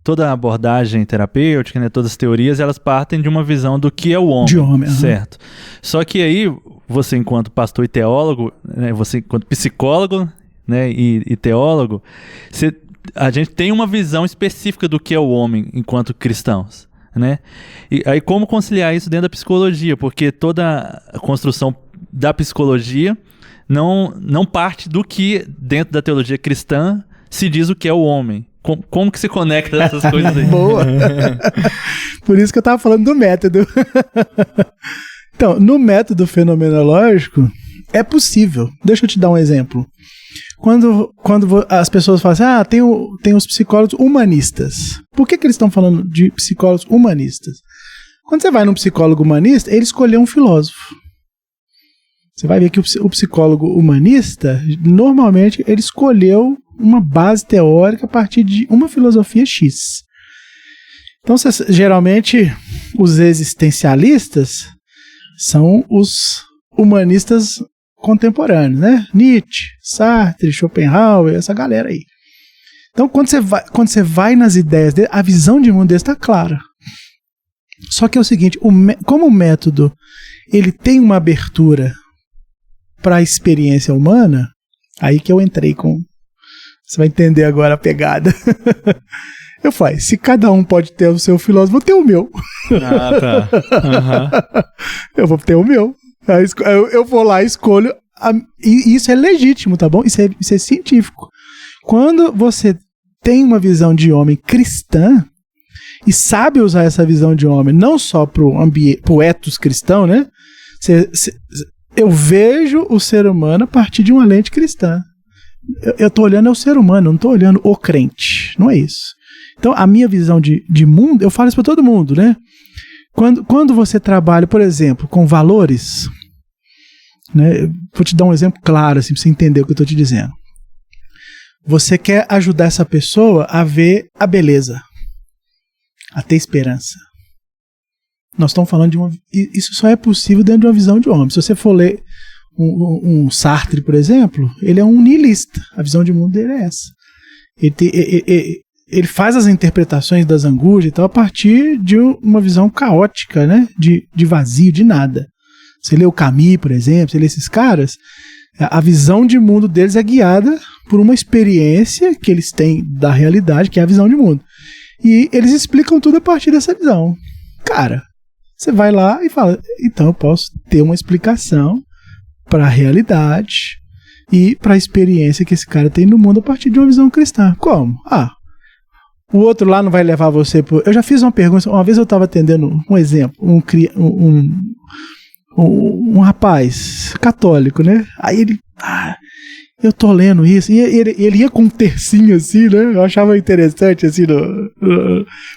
Toda a abordagem terapêutica, né, todas as teorias, elas partem de uma visão do que é o homem. De homem, certo. Só que aí, você enquanto pastor e teólogo, né, você enquanto psicólogo, né, e teólogo, a gente tem uma visão específica do que é o homem enquanto cristãos. Né? E aí como conciliar isso dentro da psicologia, porque toda a construção da psicologia não parte do que dentro da teologia cristã se diz o que é o homem. Como que se conecta essas coisas aí? Boa! Por isso que eu estava falando do método. Então, no método fenomenológico é possível. Deixa eu te dar um exemplo. Quando as pessoas falam assim, tem os psicólogos humanistas. Por que eles estão falando de psicólogos humanistas? Quando você vai num psicólogo humanista, ele escolheu um filósofo. Você vai ver que o psicólogo humanista, normalmente, ele escolheu uma base teórica a partir de uma filosofia X. Então, geralmente, os existencialistas são os humanistas contemporâneos, né? Nietzsche, Sartre, Schopenhauer, essa galera aí. Então, quando você vai nas ideias dele, a visão de mundo dele está clara. Só que é o seguinte, como o método ele tem uma abertura para a experiência humana, aí que eu entrei com... Você vai entender agora a pegada. Eu falei, se cada um pode ter o seu filósofo, vou ter o meu. Ah, tá. Uhum. Eu vou ter o meu. Eu vou lá e escolho, e isso é legítimo, tá bom? Isso é científico. Quando você tem uma visão de homem cristã, e sabe usar essa visão de homem, não só pro ethos cristão, né? Eu vejo o ser humano a partir de uma lente cristã. Eu tô olhando o ser humano, não tô olhando o crente, não é isso. Então, a minha visão de mundo, eu falo isso para todo mundo, né? Quando você trabalha, por exemplo, com valores, né, vou te dar um exemplo claro, assim, para você entender o que eu estou te dizendo. Você quer ajudar essa pessoa a ver a beleza, a ter esperança. Nós estamos falando de isso só é possível dentro de uma visão de homem. Se você for ler um Sartre, por exemplo, ele é um nihilista. A visão de mundo dele é essa. Ele faz as interpretações das angústias e tal a partir de uma visão caótica, né? De vazio, de nada. Você lê o Camus, por exemplo, você lê esses caras, a visão de mundo deles é guiada por uma experiência que eles têm da realidade, que é a visão de mundo. E eles explicam tudo a partir dessa visão. Cara, você vai lá e fala, então eu posso ter uma explicação para a realidade e para a experiência que esse cara tem no mundo a partir de uma visão cristã. Como? O outro lá não vai levar você por... Eu já fiz uma pergunta, uma vez eu estava atendendo um exemplo, um rapaz católico, né? Aí ele... eu tô lendo isso, e ele ia com um tercinho assim, né? Eu achava interessante, assim,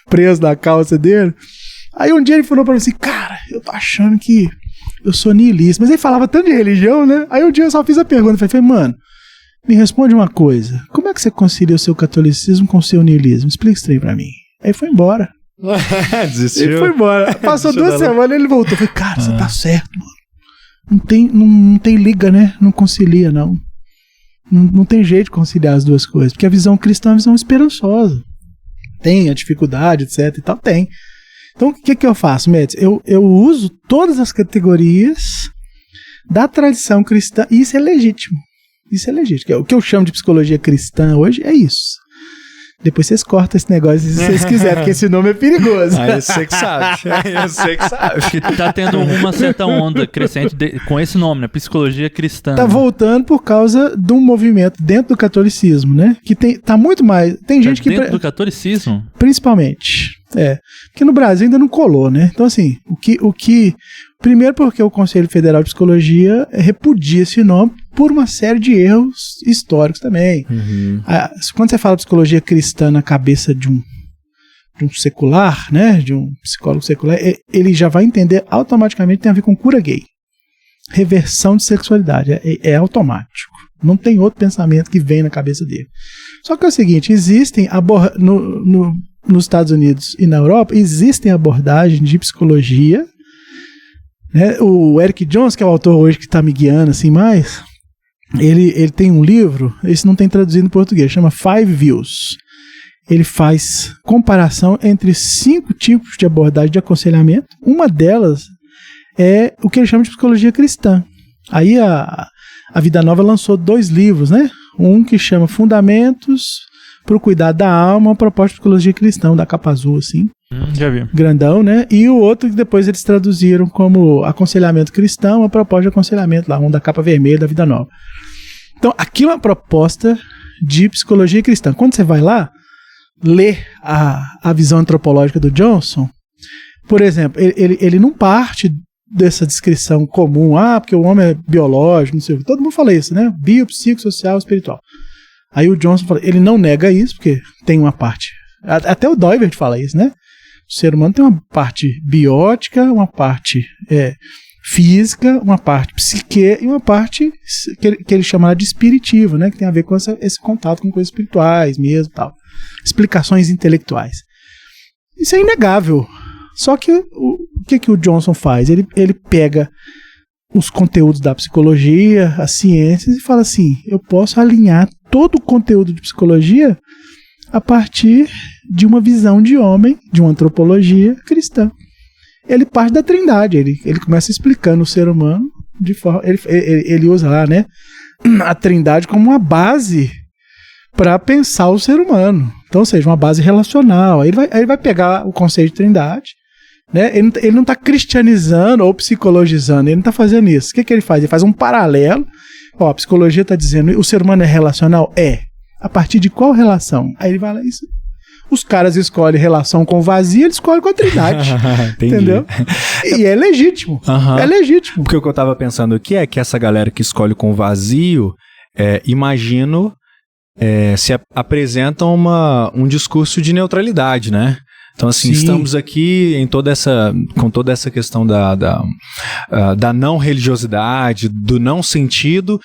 preso na calça dele. Aí um dia ele falou pra mim assim, cara, eu tô achando que eu sou nihilista. Mas ele falava tanto de religião, né? Aí um dia eu só fiz a pergunta, falei, mano, me responde uma coisa, como é que você concilia o seu catolicismo com o seu nihilismo? Explica isso aí pra mim. Aí foi embora. Desistiu. Ele foi embora. Passou 2 semanas e ele voltou. Eu falei, cara, você tá certo, mano. Não tem liga, né? Não concilia, não. Não tem jeito de conciliar as duas coisas. Porque a visão cristã é uma visão esperançosa. Tem a dificuldade, etc e tal, tem. Então, o que eu faço, Médici? Eu uso todas as categorias da tradição cristã, e isso é legítimo. Isso é legítimo. O que eu chamo de psicologia cristã hoje é isso. Depois vocês cortam esse negócio se vocês quiserem, porque esse nome é perigoso. Aí você que sabe. Tá tendo uma certa onda crescente com esse nome, né? Psicologia cristã. Tá voltando por causa de um movimento dentro do catolicismo, né? Que tá muito mais... Tem gente que... Dentro do catolicismo? Principalmente. Porque no Brasil ainda não colou, né? Então, assim, o que primeiro porque o Conselho Federal de Psicologia repudia esse nome por uma série de erros históricos também. Quando você fala psicologia cristã na cabeça de um secular, né? De um psicólogo secular, ele já vai entender automaticamente que tem a ver com cura gay. Reversão de sexualidade. É automático. Não tem outro pensamento que vem na cabeça dele. Só que é o seguinte, existem nos Estados Unidos e na Europa, existem abordagens de psicologia, né? O Eric Jones, que é o autor hoje que está me guiando assim mais, ele tem um livro, esse não tem traduzido em português, chama Five Views. Ele faz comparação entre 5 tipos de abordagem de aconselhamento. Uma delas é o que ele chama de psicologia cristã. Aí a Vida Nova lançou 2 livros, né? Um que chama Fundamentos para o Cuidado da Alma, uma proposta de psicologia cristã, da capa azul, assim. Já vi. Grandão, né? E o outro que depois eles traduziram como Aconselhamento Cristão, uma proposta de aconselhamento lá, um da capa vermelha da Vida Nova. Então, aqui é uma proposta de psicologia cristã. Quando você vai lá, ler a visão antropológica do Johnson, por exemplo, ele não parte dessa descrição comum, porque o homem é biológico, não sei o que. Todo mundo fala isso, né? Bio, psico, social, espiritual. Aí o Johnson fala, ele não nega isso, porque tem uma parte, até o Doivert fala isso, né? O ser humano tem uma parte biótica, uma parte física, uma parte psique e uma parte que ele chama de espiritiva, né? Que tem a ver com esse contato com coisas espirituais mesmo, tal. Explicações intelectuais. Isso é inegável. Só que o que o Johnson faz? Ele pega os conteúdos da psicologia, as ciências, e fala assim, eu posso alinhar todo o conteúdo de psicologia a partir de uma visão de homem, de uma antropologia cristã. Ele parte da trindade, ele começa explicando o ser humano de forma... Ele usa lá, né, a trindade como uma base para pensar o ser humano. Então, ou seja, uma base relacional. Aí ele vai pegar o conceito de trindade, né? Ele não está cristianizando ou psicologizando, ele não está fazendo isso. O que ele faz? Ele faz um paralelo. A psicologia está dizendo, o ser humano é relacional? A partir de qual relação? Aí ele vai lá, isso. Os caras escolhem relação com o vazio, eles escolhem com a trindade. Entendeu? E é legítimo. É legítimo. Porque o que eu estava pensando aqui é que essa galera que escolhe com o vazio, imagino, se apresentam um discurso de neutralidade, né? Então, assim, sim, estamos aqui com toda essa questão da não religiosidade, do não sentido,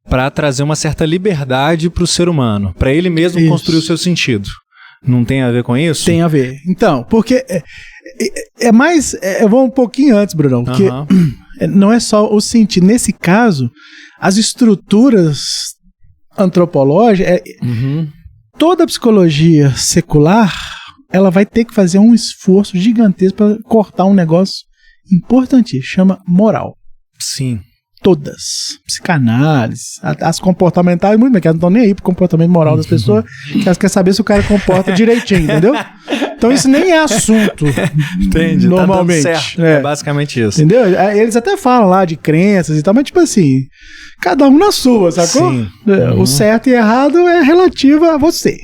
para trazer uma certa liberdade para o ser humano, para ele mesmo construir o seu sentido. Não tem a ver com isso? Tem a ver. Então, porque eu vou um pouquinho antes, Brunão, porque não é só o sentido. Nesse caso, as estruturas antropológicas, toda a psicologia secular, ela vai ter que fazer um esforço gigantesco para cortar um negócio importantíssimo, chama moral. Sim. Todas. Psicanálise, as comportamentais, muito bem, que elas não estão nem aí pro comportamento moral das pessoas, que elas querem saber se o cara comporta direitinho, entendeu? Então isso nem é assunto. Entendi, normalmente. Tá dando certo. É basicamente isso. Entendeu? Eles até falam lá de crenças e tal, mas tipo assim, cada um na sua, sacou? Sim. O certo e errado é relativo a você.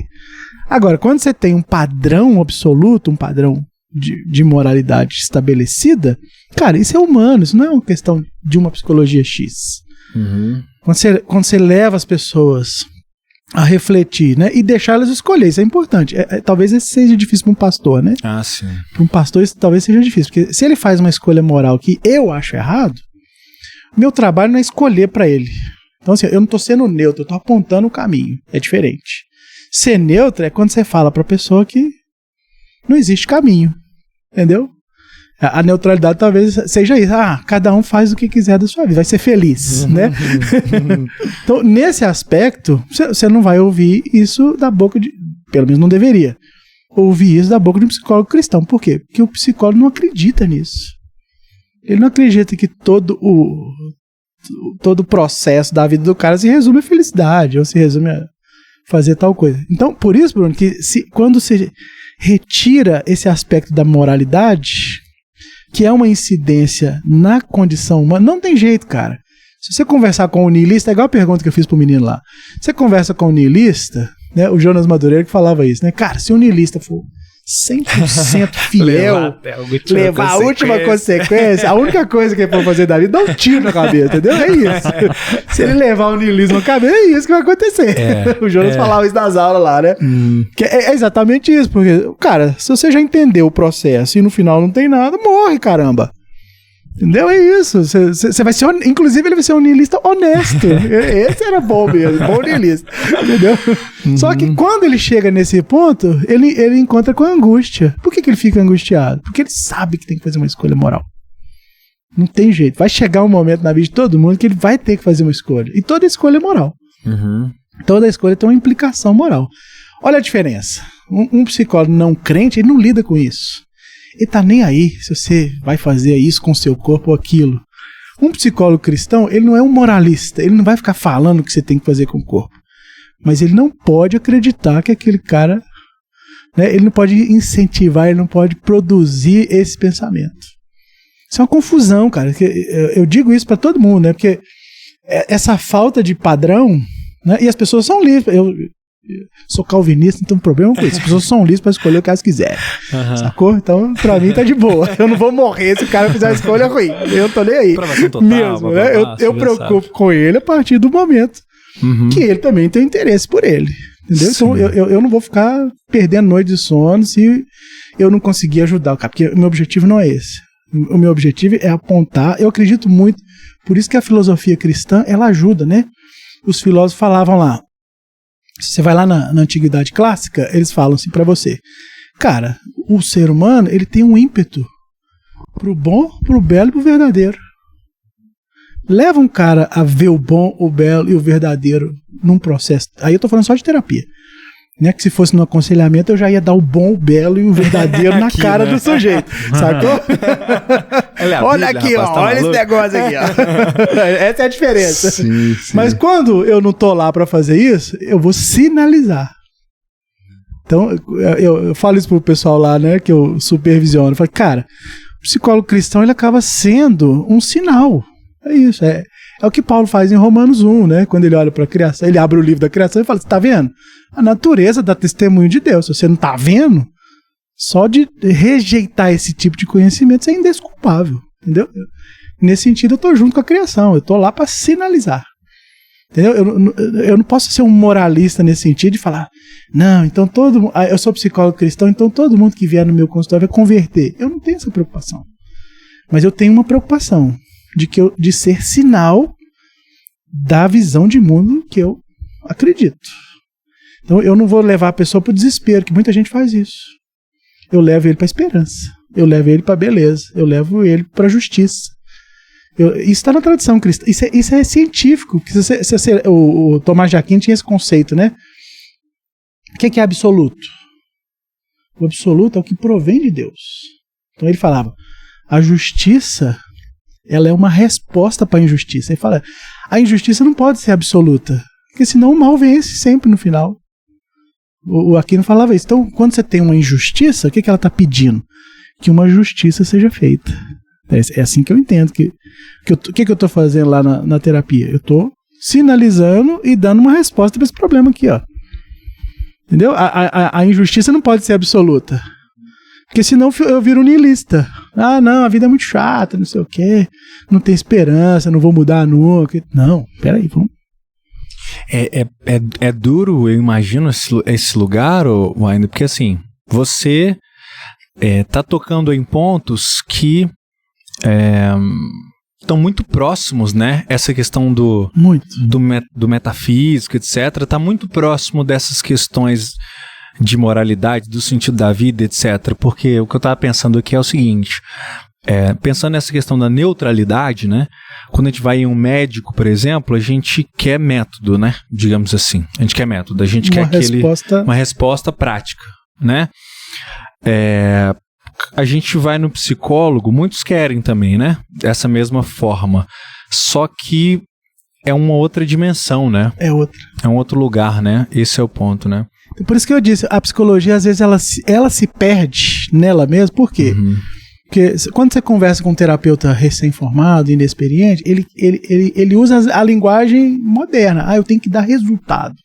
Agora, quando você tem um padrão absoluto, um padrão de moralidade estabelecida, cara, isso é humano, isso não é uma questão de uma psicologia X. Quando você leva as pessoas a refletir, né, e deixar elas escolher, isso é importante. Talvez isso seja difícil para um pastor, né? Sim. Para um pastor isso talvez seja difícil, porque se ele faz uma escolha moral que eu acho errado, meu trabalho não é escolher para ele. Então assim, eu não estou sendo neutro, eu estou apontando o caminho, é diferente. Ser neutro é quando você fala para a pessoa que não existe caminho, entendeu? A neutralidade talvez seja isso. Cada um faz o que quiser da sua vida, vai ser feliz, né? Então, nesse aspecto, você não vai ouvir isso da boca de... Pelo menos não deveria. Ouvir isso da boca de um psicólogo cristão. Por quê? Porque o psicólogo não acredita nisso. Ele não acredita que todo o processo da vida do cara se resume à felicidade, ou se resume a fazer tal coisa. Então, por isso, Bruno, que quando você retira esse aspecto da moralidade, que é uma incidência na condição humana, não tem jeito, cara. Se você conversar com o niilista, é igual a pergunta que eu fiz pro menino lá. Você conversa com o niilista, né, o Jonas Madureira que falava isso, né? Cara, se o niilista for 100% fiel, levar a última consequência, a única coisa que ele pode fazer da vida é dar um tiro na cabeça, entendeu? É isso. Se ele levar o niilismo na cabeça, é isso que vai acontecer. O Jonas falava isso nas aulas lá, né? Que é exatamente isso, porque, cara, se você já entendeu o processo e no final não tem nada, morre, caramba. Entendeu? É isso. Você vai ser, inclusive, ele vai ser um niilista honesto. Esse era bom mesmo, bom niilista. Entendeu? Só que quando ele chega nesse ponto, ele encontra com angústia. Por que ele fica angustiado? Porque ele sabe que tem que fazer uma escolha moral. Não tem jeito. Vai chegar um momento na vida de todo mundo que ele vai ter que fazer uma escolha. E toda escolha é moral. Toda escolha tem uma implicação moral. Olha a diferença. Um psicólogo não crente, ele não lida com isso. Ele tá nem aí se você vai fazer isso com o seu corpo ou aquilo. Um psicólogo cristão, ele não é um moralista, ele não vai ficar falando o que você tem que fazer com o corpo. Mas ele não pode acreditar que aquele cara, né, ele não pode incentivar, ele não pode produzir esse pensamento. Isso é uma confusão, cara. Eu digo isso pra todo mundo, né? Porque essa falta de padrão, né, e as pessoas são livres. Eu sou calvinista, não tem problema com isso. As pessoas são livres para escolher o que elas quiserem. Sacou? Então, pra mim, tá de boa. Eu não vou morrer se o cara fizer uma escolha ruim. Eu tô nem aí. Total, mesmo, né? Eu preocupo com ele a partir do momento que ele também tem interesse por ele. Entendeu? Então, eu não vou ficar perdendo noite de sono se eu não conseguir ajudar o cara. Porque o meu objetivo não é esse. O meu objetivo é apontar. Eu acredito muito. Por isso que a filosofia cristã, ela ajuda, né? Os filósofos falavam lá. Você vai lá na antiguidade clássica, eles falam assim pra você, cara, o ser humano, ele tem um ímpeto pro bom, pro belo e pro verdadeiro. Leva um cara a ver o bom, o belo e o verdadeiro num processo, aí eu tô falando só de terapia, né? Que se fosse no aconselhamento eu já ia dar o bom, o belo e o verdadeiro na cara do sujeito, sacou? Olha aqui, ó, olha esse negócio aqui, ó. Essa é a diferença. Sim. Mas quando eu não tô lá pra fazer isso, eu vou sinalizar. Então, eu falo isso pro pessoal lá, né, que eu supervisiono. Eu falo, cara, o psicólogo cristão, ele acaba sendo um sinal. É isso, é o que Paulo faz em Romanos 1, né? Quando ele olha para a criação, ele abre o livro da criação e fala, você tá vendo? A natureza dá testemunho de Deus. Se você não tá vendo, só de rejeitar esse tipo de conhecimento, você é indesculpável, entendeu? Nesse sentido, eu tô junto com a criação, eu tô lá para sinalizar. Entendeu? Eu não posso ser um moralista nesse sentido de falar, não, então eu sou psicólogo cristão, então todo mundo que vier no meu consultório vai converter. Eu não tenho essa preocupação. Mas eu tenho uma preocupação de ser sinal da visão de mundo que eu acredito. Então eu não vou levar a pessoa para o desespero, que muita gente faz isso. Eu levo ele para a esperança, eu levo ele para a beleza, eu levo ele para a justiça. Isso está na tradição cristã, isso é científico. O Tomás de Aquino tinha esse conceito, né? O que é absoluto? O absoluto é o que provém de Deus. Então ele falava, a justiça, ela é uma resposta para a injustiça. Ele fala, a injustiça não pode ser absoluta, porque senão o mal vence sempre no final. O Aquino falava isso. Então, quando você tem uma injustiça, o que ela está pedindo? Que uma justiça seja feita. É assim que eu entendo. O que eu estou fazendo lá na terapia? Eu estou sinalizando e dando uma resposta para esse problema aqui, ó. Entendeu? A injustiça não pode ser absoluta. Porque senão eu viro um niilista. Ah, não, a vida é muito chata, não sei o quê. Não tem esperança, não vou mudar nunca. Não, peraí, vamos. É duro, eu imagino, esse lugar, Wainer, porque assim, você tá tocando em pontos que estão muito próximos, né? Essa questão do metafísico, etc., tá muito próximo dessas questões de moralidade, do sentido da vida, etc. Porque o que eu estava pensando aqui é o seguinte, pensando nessa questão da neutralidade, né? Quando a gente vai em um médico, por exemplo, a gente quer método, né? Digamos assim, a gente quer método, a gente quer uma resposta prática, né? A gente vai no psicólogo, muitos querem também, né? Dessa mesma forma. Só que é uma outra dimensão, né? É outra. É um outro lugar, né? Esse é o ponto, né? Por isso que eu disse, a psicologia, às vezes, ela se perde nela mesma. Por quê? Porque quando você conversa com um terapeuta recém-formado, inexperiente, ele usa a linguagem moderna. Eu tenho que dar resultado.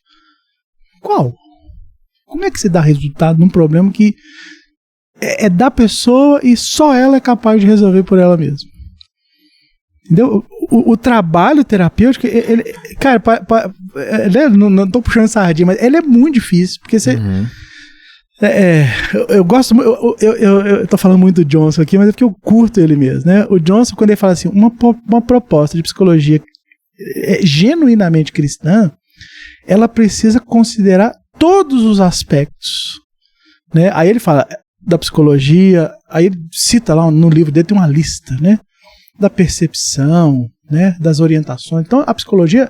Qual? Como é que você dá resultado num problema que é da pessoa e só ela é capaz de resolver por ela mesma? Entendeu? O trabalho terapêutico, cara, não tô puxando sardinha, mas ele é muito difícil, porque você... eu gosto muito, eu tô falando muito do Johnson aqui, mas é porque eu curto ele mesmo, né? O Johnson, quando ele fala assim, uma proposta de psicologia genuinamente cristã, ela precisa considerar todos os aspectos, né? Aí ele fala da psicologia, aí ele cita lá no livro dele, tem uma lista, né? Da percepção, né? Das orientações. Então, a psicologia,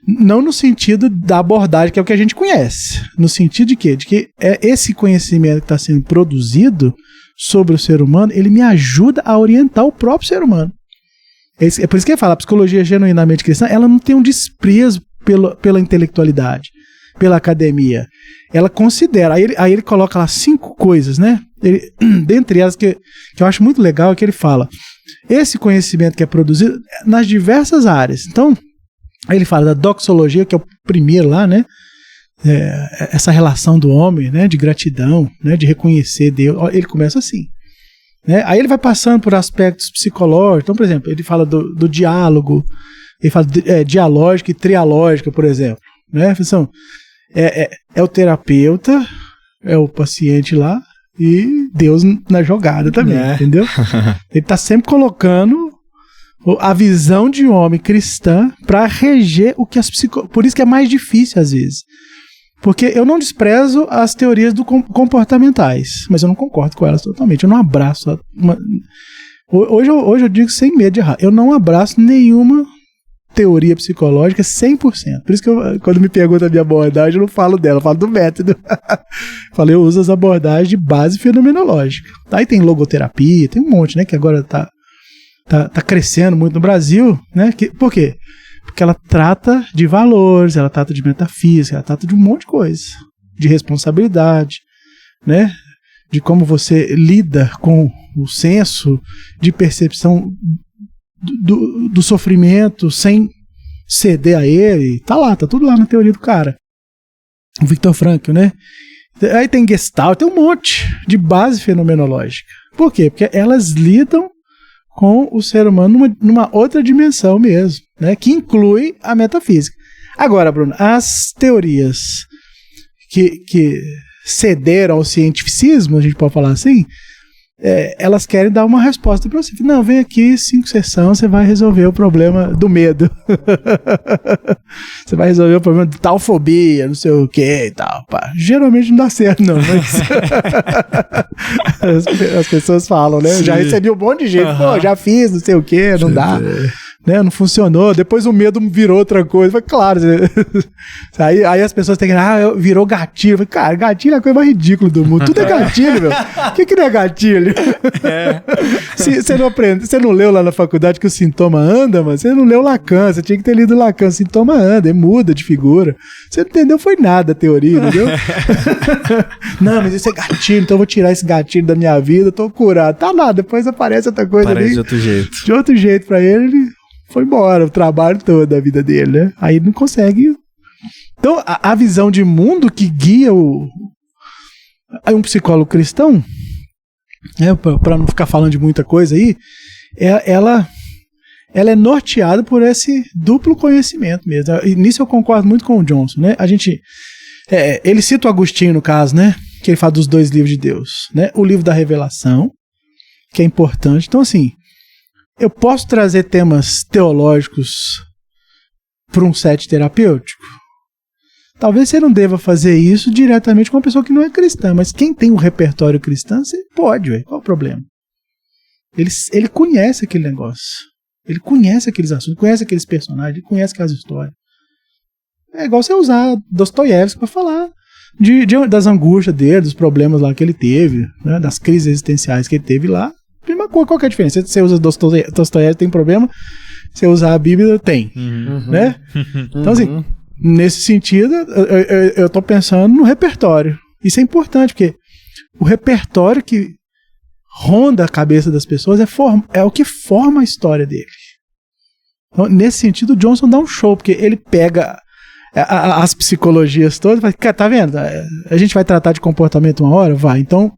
não no sentido da abordagem, que é o que a gente conhece, no sentido de quê? De que esse conhecimento que está sendo produzido sobre o ser humano, ele me ajuda a orientar o próprio ser humano. É por isso que ele fala, a psicologia genuinamente cristã, ela não tem um desprezo pela intelectualidade, pela academia. Ela considera, aí ele coloca lá 5 coisas, né? Dentre elas que eu acho muito legal é que ele fala, esse conhecimento que é produzido nas diversas áreas. Então, aí ele fala da doxologia, que é o primeiro lá, né? Essa relação do homem, né? De gratidão, né? De reconhecer Deus. Ele começa assim, né? Aí ele vai passando por aspectos psicológicos. Então, por exemplo, ele fala do diálogo, ele fala dialógica e trialógica, por exemplo, né? Então, é o terapeuta, é o paciente lá e Deus na jogada também, entendeu? Ele está sempre colocando a visão de homem cristã para reger o que por isso que é mais difícil às vezes. Porque eu não desprezo as teorias comportamentais, mas eu não concordo com elas totalmente. Eu não abraço. Hoje eu digo sem medo de errar. Eu não abraço nenhuma teoria psicológica 100%. Por isso que quando me perguntam a minha abordagem, eu não falo dela, eu falo do método. Eu uso as abordagens de base fenomenológica. Aí tem logoterapia, tem um monte, né? Que agora tá crescendo muito no Brasil, né? Por quê? Porque ela trata de valores, ela trata de metafísica, ela trata de um monte de coisa. De responsabilidade, né? De como você lida com o senso de percepção do sofrimento sem ceder a ele. Tá tudo lá na teoria do cara. O Viktor Frankl, né? Aí tem Gestalt, tem um monte de base fenomenológica. Por quê? Porque elas lidam com o ser humano numa outra dimensão mesmo, né? Que inclui a metafísica. Agora, Bruno, as teorias que cederam ao cientificismo, a gente pode falar assim, elas querem dar uma resposta para você. Não, vem aqui, 5 sessões, você vai resolver o problema do medo. Você vai resolver o problema de tal fobia, não sei o que e tal. Pá. Geralmente não dá certo, não. Mas as pessoas falam, né? Eu já recebi um monte de gente, pô, já fiz, não sei o que, não dá. Né, não funcionou, depois o medo virou outra coisa. Foi claro. Aí as pessoas têm que virou gatilho. Falei, cara, gatilho é a coisa mais ridícula do mundo. Tudo é gatilho, meu. O que não é gatilho? Você não aprende, você não leu lá na faculdade que o sintoma anda, mano. Você não leu Lacan, você tinha que ter lido Lacan. O sintoma anda, muda de figura. Você não entendeu, foi nada a teoria, entendeu? Não, mas isso é gatilho, então eu vou tirar esse gatilho da minha vida, eu tô curado. Tá lá, depois aparece outra coisa. Parece de outro jeito. De outro jeito pra ele foi embora, o trabalho todo da vida dele, né? Aí não consegue. Então, a visão de mundo que guia um psicólogo cristão, para não ficar falando de muita coisa aí, ela é norteada por esse duplo conhecimento mesmo. E nisso eu concordo muito com o Johnson, né? Ele cita o Agostinho, no caso, né? Que ele fala dos 2 livros de Deus, né? O livro da revelação, que é importante. Então, assim, eu posso trazer temas teológicos para um set terapêutico? Talvez você não deva fazer isso diretamente com uma pessoa que não é cristã, mas quem tem um repertório cristão, você pode, véio. Qual o problema? Ele conhece aquele negócio. Ele conhece aqueles assuntos, conhece aqueles personagens, ele conhece aquelas histórias. É igual você usar Dostoiévski para falar das angústias dele, dos problemas lá que ele teve, né, das crises existenciais que ele teve lá. Qual que é a diferença? Você usa Dostoiévski, tem problema. você usar a Bíblia, tem, né? Então, assim, nesse sentido, eu tô pensando no repertório. Isso é importante, porque o repertório que ronda a cabeça das pessoas é o que forma a história dele. Então, nesse sentido, o Johnson dá um show, porque ele pega as psicologias todas e fala, cara, tá vendo? A gente vai tratar de comportamento uma hora? Vai. Então,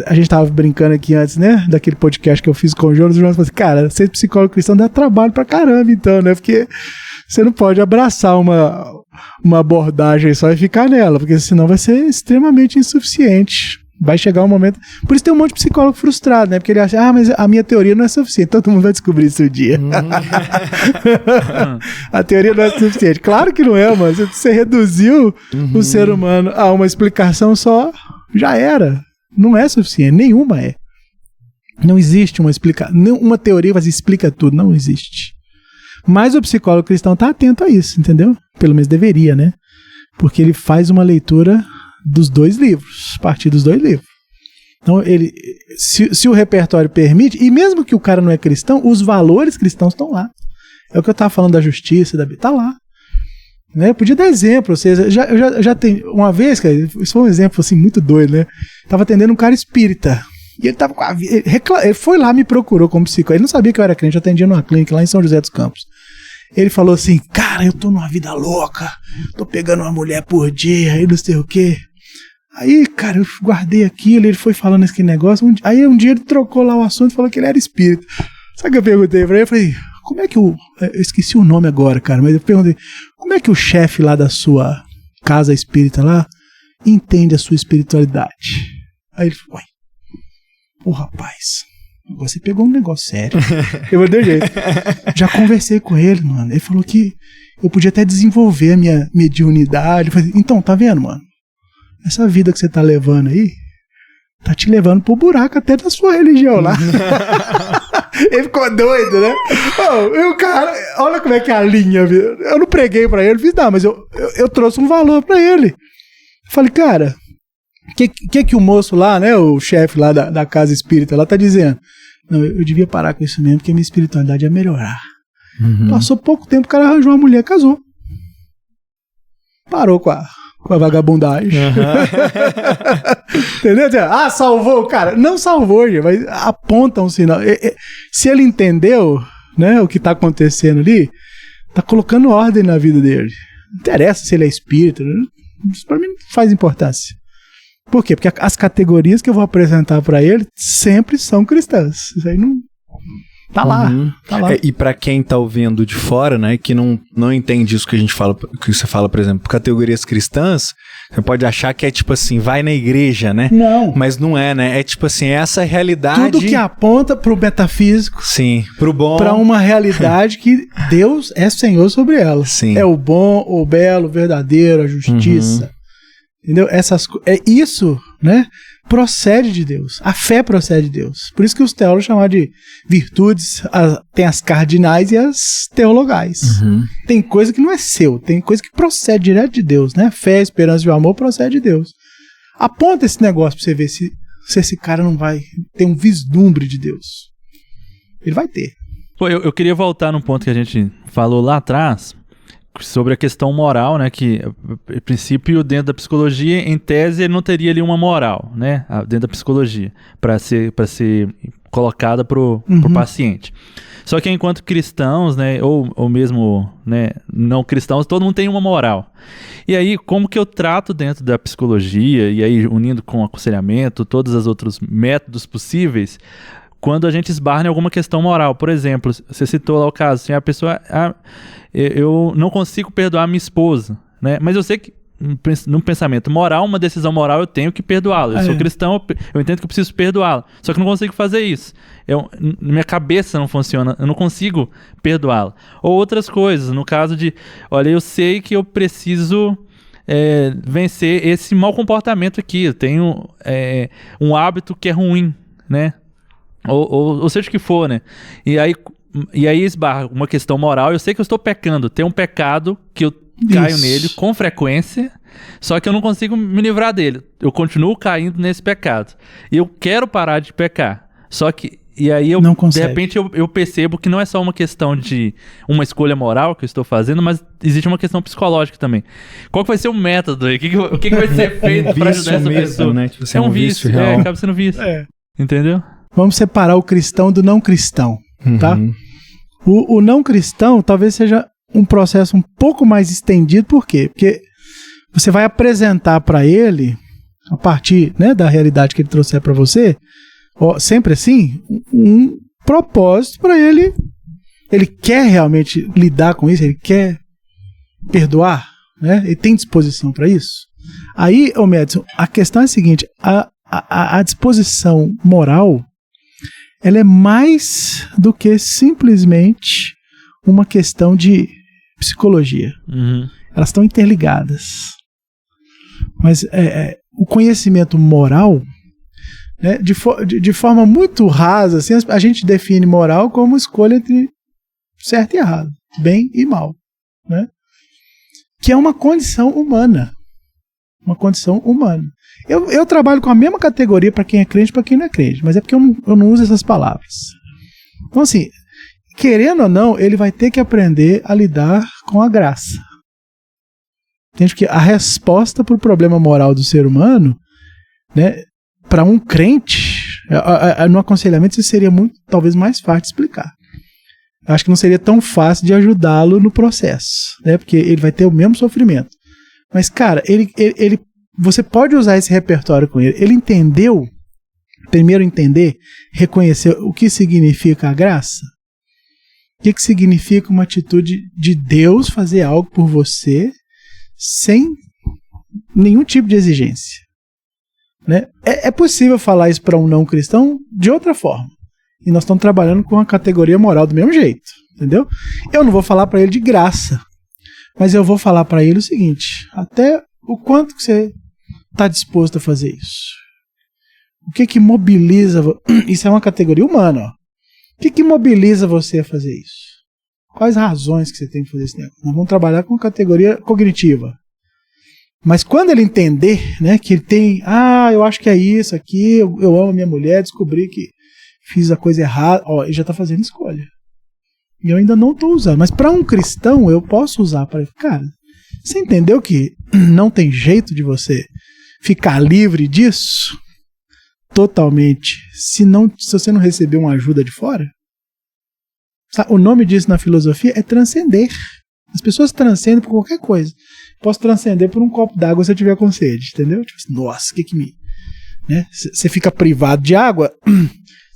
a gente tava brincando aqui antes, né? Daquele podcast que eu fiz com o Jonas falou assim, cara, ser psicólogo cristão dá trabalho pra caramba, então, né? Porque você não pode abraçar uma abordagem só e ficar nela, porque senão vai ser extremamente insuficiente. Vai chegar um momento... Por isso tem um monte de psicólogo frustrado, né? Porque ele acha, mas a minha teoria não é suficiente. Todo mundo vai descobrir isso um dia. A teoria não é suficiente. Claro que não é, mano. Você reduziu o ser humano a uma explicação só, já era. Não é suficiente. Nenhuma é. Não existe uma explicação. Uma teoria que explica tudo. Não existe. Mas o psicólogo cristão tá atento a isso, entendeu? Pelo menos deveria, né? Porque ele faz uma leitura dos dois livros, a partir dos dois livros. Então, se o repertório permite, e mesmo que o cara não é cristão, os valores cristãos estão lá. É o que eu estava falando da justiça, tá lá. Né? Eu podia dar exemplo, ou seja, já tem, uma vez, cara, isso foi um exemplo assim, muito doido, né? Tava atendendo um cara espírita, e ele tava com ele foi lá, me procurou como psicólogo, ele não sabia que eu era crente, eu atendia numa clínica lá em São José dos Campos. Ele falou assim, cara, eu tô numa vida louca, tô pegando uma mulher por dia, e não sei o quê. Aí, cara, eu guardei aquilo, ele foi falando esse negócio, aí um dia ele trocou lá o assunto e falou que ele era espírita. Sabe o que eu perguntei pra ele? Eu falei, como é que eu esqueci o nome agora, cara, mas eu perguntei, como é que o chefe lá da sua casa espírita lá entende a sua espiritualidade? Aí ele falou, pô, rapaz, você pegou um negócio sério. Eu vou dar jeito. Já conversei com ele, mano, ele falou que eu podia até desenvolver a minha mediunidade. Eu falei, então, tá vendo, mano? Essa vida que você tá levando aí, tá te levando pro buraco até da sua religião lá. Ele ficou doido, né? O cara, olha como é que é a linha. Eu não preguei pra ele, fiz nada, mas eu trouxe um valor pra ele. Eu falei, cara, que o moço lá, né, o chefe lá da casa espírita lá tá dizendo? Não, eu devia parar com isso mesmo, porque a minha espiritualidade ia melhorar. Passou pouco tempo, o cara arranjou uma mulher, casou. Parou com a vagabundagem. Entendeu? Salvou o cara. Não salvou, gente, mas aponta um sinal. Se ele entendeu, né, o que está acontecendo ali, tá colocando ordem na vida dele. Não interessa se ele é espírita. Isso para mim não faz importância. Por quê? Porque as categorias que eu vou apresentar para ele sempre são cristãs. Isso aí não... Tá lá, tá lá. E pra quem tá ouvindo de fora, né, que não entende isso que a gente fala, que você fala, por exemplo, categorias cristãs, você pode achar que é tipo assim, vai na igreja, né? Não. Mas não é, né? É tipo assim, essa realidade... Tudo que aponta pro metafísico. Sim, pro bom. Pra uma realidade que Deus é Senhor sobre ela. Sim. É o bom, o belo, o verdadeiro, a justiça. Entendeu? Isso, né? Procede de Deus. A fé procede de Deus. Por isso que os teólogos chamam de virtudes, tem as cardinais e as teologais. Tem coisa que não é seu, tem coisa que procede direto de Deus, né? Fé, esperança e o amor procede de Deus. Aponta esse negócio pra você ver se esse cara não vai ter um vislumbre de Deus. Ele vai ter. Pô, eu queria voltar num ponto que a gente falou lá atrás, sobre a questão moral, né, que em princípio dentro da psicologia, em tese, ele não teria ali uma moral, né, dentro da psicologia, para ser colocada pro paciente. Só que enquanto cristãos, né, ou mesmo, né, não cristãos, todo mundo tem uma moral. E aí, como que eu trato dentro da psicologia, e aí unindo com aconselhamento, todos os outros métodos possíveis, quando a gente esbarra em alguma questão moral? Por exemplo, você citou lá o caso, assim, a pessoa... eu não consigo perdoar minha esposa, né? Mas eu sei que num pensamento moral, uma decisão moral, eu tenho que perdoá-la. Eu sou cristão, eu entendo que eu preciso perdoá-la. Só que eu não consigo fazer isso. Minha cabeça não funciona, eu não consigo perdoá-la. Ou outras coisas, no caso de, olha, eu sei que eu preciso vencer esse mau comportamento aqui. Eu tenho um hábito que é ruim, né? Ou seja o que for, né? E aí esbarra uma questão moral. Eu sei que eu estou pecando. Tem um pecado que eu caio nele com frequência, só que eu não consigo me livrar dele. Eu continuo caindo nesse pecado. E eu quero parar de pecar. Só que E aí, não de consegue. repente, eu percebo que não é só uma questão de uma escolha moral que eu estou fazendo, mas existe uma questão psicológica também. Qual que vai ser o método aí? O que vai ser feito para ajudar essa pessoa? Né? Tipo, é um vício real. Acaba sendo vício. Entendeu? Vamos separar o cristão do não cristão, tá? O não cristão talvez seja um processo um pouco mais estendido, por quê? Porque você vai apresentar para ele, a partir, né, da realidade que ele trouxer para você, sempre assim, um propósito para ele. Ele quer realmente lidar com isso, ele quer perdoar, né? Ele tem disposição para isso. Aí, Madison, a questão é a seguinte, a disposição moral, ela é mais do que simplesmente uma questão de psicologia. Elas estão interligadas. Mas o conhecimento moral, né, de forma muito rasa, assim, a gente define moral como escolha entre certo e errado, bem e mal, né? Que é uma condição humana. Uma condição humana. Eu trabalho com a mesma categoria para quem é crente e para quem não é crente, mas é porque eu não uso essas palavras. Então, assim, querendo ou não, ele vai ter que aprender a lidar com a graça. Entende? Porque a resposta para o problema moral do ser humano, né, para um crente, no aconselhamento isso seria talvez mais fácil de explicar. Eu acho que não seria tão fácil de ajudá-lo no processo, né, porque ele vai ter o mesmo sofrimento. Mas, cara, você pode usar esse repertório com ele. Ele entendeu, primeiro entender, reconhecer o que significa a graça. O que significa uma atitude de Deus fazer algo por você sem nenhum tipo de exigência. Né? É possível falar isso para um não cristão de outra forma. E nós estamos trabalhando com a categoria moral do mesmo jeito. Entendeu? Eu não vou falar para ele de graça. Mas eu vou falar para ele o seguinte: até o quanto que você está disposto a fazer isso? O que mobiliza... Isso é uma categoria humana. Ó. O que mobiliza você a fazer isso? Quais razões que você tem que fazer esse negócio? Nós vamos trabalhar com categoria cognitiva. Mas quando ele entender, né, que ele tem... eu acho que é isso aqui, eu amo a minha mulher, descobri que fiz a coisa errada. Ó, ele já está fazendo escolha. E eu ainda não estou usando. Mas para um cristão, eu posso usar para ele. Cara, você entendeu que não tem jeito de você ficar livre disso? Totalmente. Se você não receber uma ajuda de fora? O nome disso na filosofia é transcender. As pessoas transcendem por qualquer coisa. Posso transcender por um copo d'água se eu tiver com sede, entendeu? Tipo, nossa, o que me... Né? Você fica privado de água,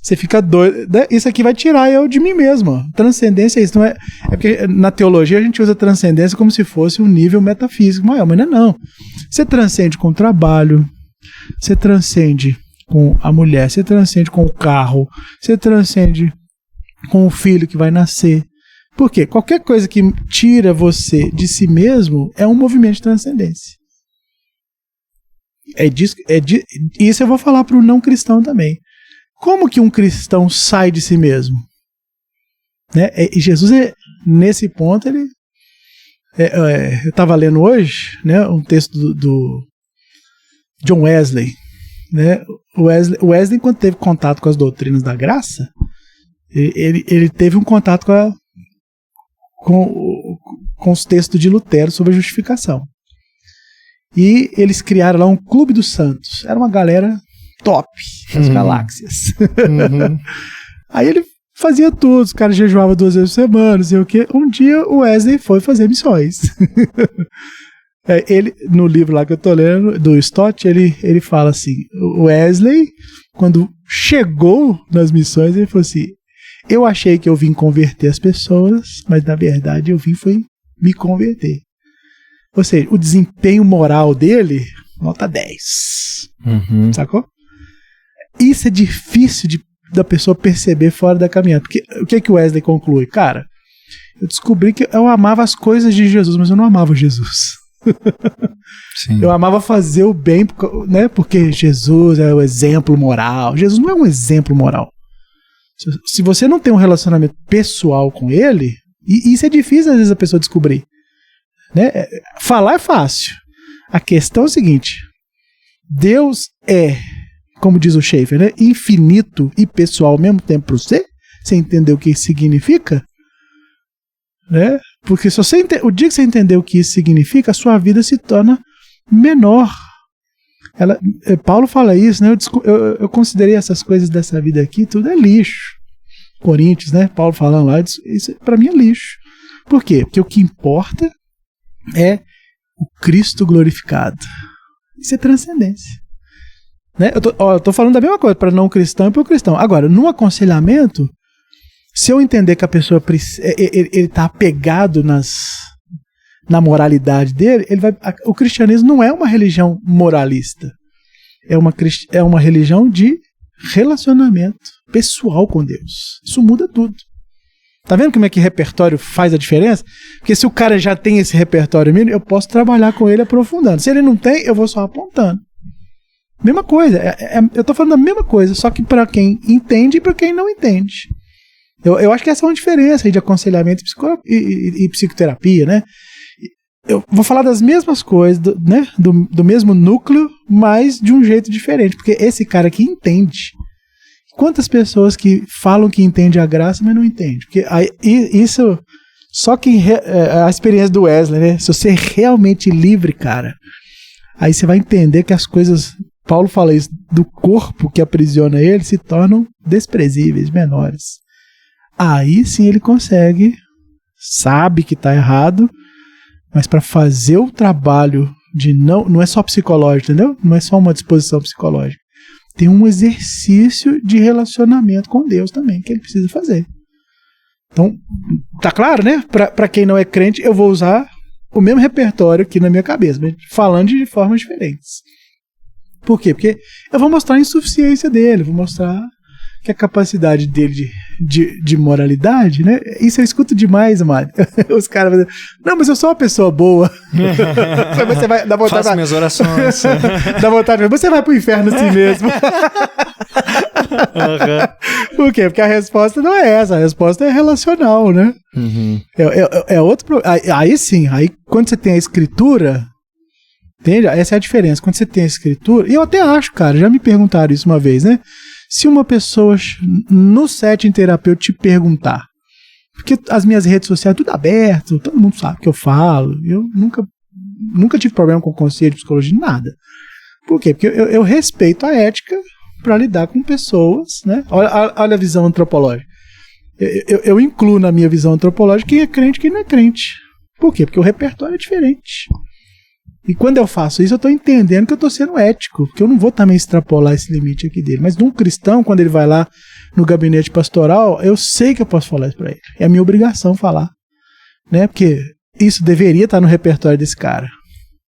você fica doido. Isso aqui vai tirar eu de mim mesmo. Ó. Transcendência é isso. Não é porque na teologia a gente usa transcendência como se fosse um nível metafísico maior, mas não é não. Você transcende com o trabalho, você transcende com a mulher, você transcende com o carro, você transcende com o filho que vai nascer. Por quê? Qualquer coisa que tira você de si mesmo é um movimento de transcendência. Isso eu vou falar para o não cristão também. Como que um cristão sai de si mesmo? Né? E Jesus, nesse ponto, eu estava lendo hoje, né, um texto do John Wesley. Né? O Wesley, quando teve contato com as doutrinas da graça, ele teve um contato com os textos de Lutero sobre a justificação. E eles criaram lá um Clube dos Santos. Era uma galera top das galáxias. Aí ele fazia tudo, os caras jejuavam 2 vezes por semana, não sei o quê. Um dia o Wesley foi fazer missões. No livro lá que eu tô lendo, do Stott, ele fala assim, o Wesley, quando chegou nas missões, ele falou assim: eu achei que eu vim converter as pessoas, mas na verdade eu vim foi me converter. Ou seja, o desempenho moral dele, nota 10. Sacou? Isso é difícil da pessoa perceber fora da caminhada. Porque o que o Wesley conclui? Cara, eu descobri que eu amava as coisas de Jesus, mas eu não amava Jesus. Sim. Eu amava fazer o bem, né, porque Jesus é o exemplo moral. Jesus não é um exemplo moral. Se você não tem um relacionamento pessoal com ele, e isso é difícil às vezes a pessoa descobrir. Né? Falar é fácil. A questão é o seguinte: Deus é como diz o Schaeffer, né? Infinito e pessoal ao mesmo tempo para você? Você entender o que isso significa? Né? Porque se você o dia que você entender o que isso significa, a sua vida se torna menor. Paulo fala isso, né? Eu considerei essas coisas dessa vida aqui, tudo é lixo. Coríntios, né? Paulo falando lá, isso para mim é lixo. Por quê? Porque o que importa é o Cristo glorificado. Isso é transcendência. Né? Eu tô falando da mesma coisa para não cristão e para o cristão. Agora, no aconselhamento, se eu entender que a pessoa ele está apegado na moralidade dele, o cristianismo não é uma religião moralista. É uma religião de relacionamento pessoal com Deus. Isso muda tudo. Tá vendo como é que repertório faz a diferença? Porque se o cara já tem esse repertório mínimo, eu posso trabalhar com ele aprofundando. Se ele não tem, eu vou só apontando. Mesma coisa. Eu tô falando da mesma coisa, só que para quem entende e para quem não entende. Eu acho que essa é uma diferença aí de aconselhamento e psicoterapia, né? Eu vou falar das mesmas coisas, né? Do mesmo núcleo, mas de um jeito diferente. Porque esse cara aqui entende. Quantas pessoas que falam que entende a graça, mas não entende? Porque isso, só que a experiência do Wesley, né? Se você é realmente livre, cara, aí você vai entender que as coisas, Paulo fala isso, do corpo que aprisiona ele, se tornam desprezíveis, menores. Aí sim ele consegue, sabe que está errado, mas para fazer o trabalho de não é só psicológico, entendeu? Não é só uma disposição psicológica. Tem um exercício de relacionamento com Deus também, que ele precisa fazer. Então, tá claro, né? Para quem não é crente, eu vou usar o mesmo repertório aqui na minha cabeça, mas falando de formas diferentes. Por quê? Porque eu vou mostrar a insuficiência dele, vou mostrar que a capacidade dele de moralidade, né? Isso eu escuto demais, mano. Os caras vão dizer, não, mas eu sou uma pessoa boa. Você vai dar vontade. Faço minhas orações. Dá vontade, você vai pro inferno assim mesmo. Por quê? Porque a resposta não é essa, a resposta é relacional, né? Uhum. É outro. Aí sim, aí quando você tem a escritura, entende? Essa é a diferença. Quando você tem a escritura, e eu até acho, cara, já me perguntaram isso uma vez, né? Se uma pessoa no setting terapêutico te perguntar, porque as minhas redes sociais tudo aberto, todo mundo sabe o que eu falo, eu nunca tive problema com conselho de psicologia, nada. Por quê? Porque eu respeito a ética para lidar com pessoas, né? Olha a visão antropológica. Eu incluo na minha visão antropológica quem é crente e quem não é crente. Por quê? Porque o repertório é diferente. E quando eu faço isso, eu estou entendendo que eu estou sendo ético, porque eu não vou também extrapolar esse limite aqui dele. Mas de um cristão, quando ele vai lá no gabinete pastoral, eu sei que eu posso falar isso para ele. É a minha obrigação falar. Né? Porque isso deveria estar no repertório desse cara.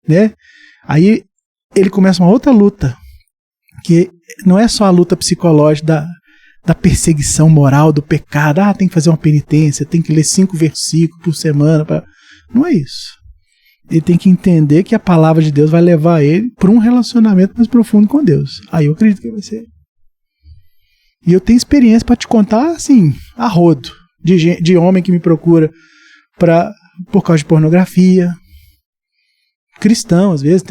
Né? Aí ele começa uma outra luta, que não é só a luta psicológica da perseguição moral, do pecado. Tem que fazer uma penitência, tem que ler 5 versículos por semana. Não é isso. Ele tem que entender que a palavra de Deus vai levar ele para um relacionamento mais profundo com Deus. Aí eu acredito que vai ser. E eu tenho experiência para te contar, assim, a rodo, de homem que me procura por causa de pornografia. Cristão, às vezes.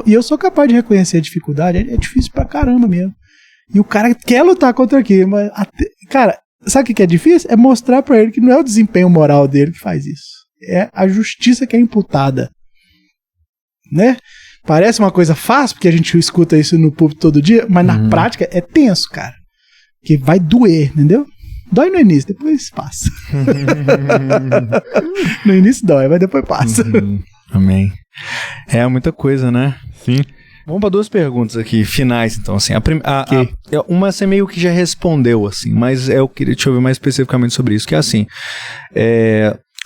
Eu sou capaz de reconhecer a dificuldade. É difícil pra caramba mesmo. E o cara quer lutar contra aquilo. Mas, cara, sabe o que é difícil? É mostrar para ele que não é o desempenho moral dele que faz isso. É a justiça que é imputada, né? Parece uma coisa fácil, porque a gente escuta isso no púlpito todo dia, mas na prática é tenso, cara. Que vai doer, entendeu? Dói no início, depois passa. No início dói, mas depois passa. Amém. É muita coisa, né? Sim. Vamos para 2 perguntas aqui, finais, então, assim. Uma você meio que já respondeu, assim, mas eu queria te ouvir mais especificamente sobre isso, que é assim,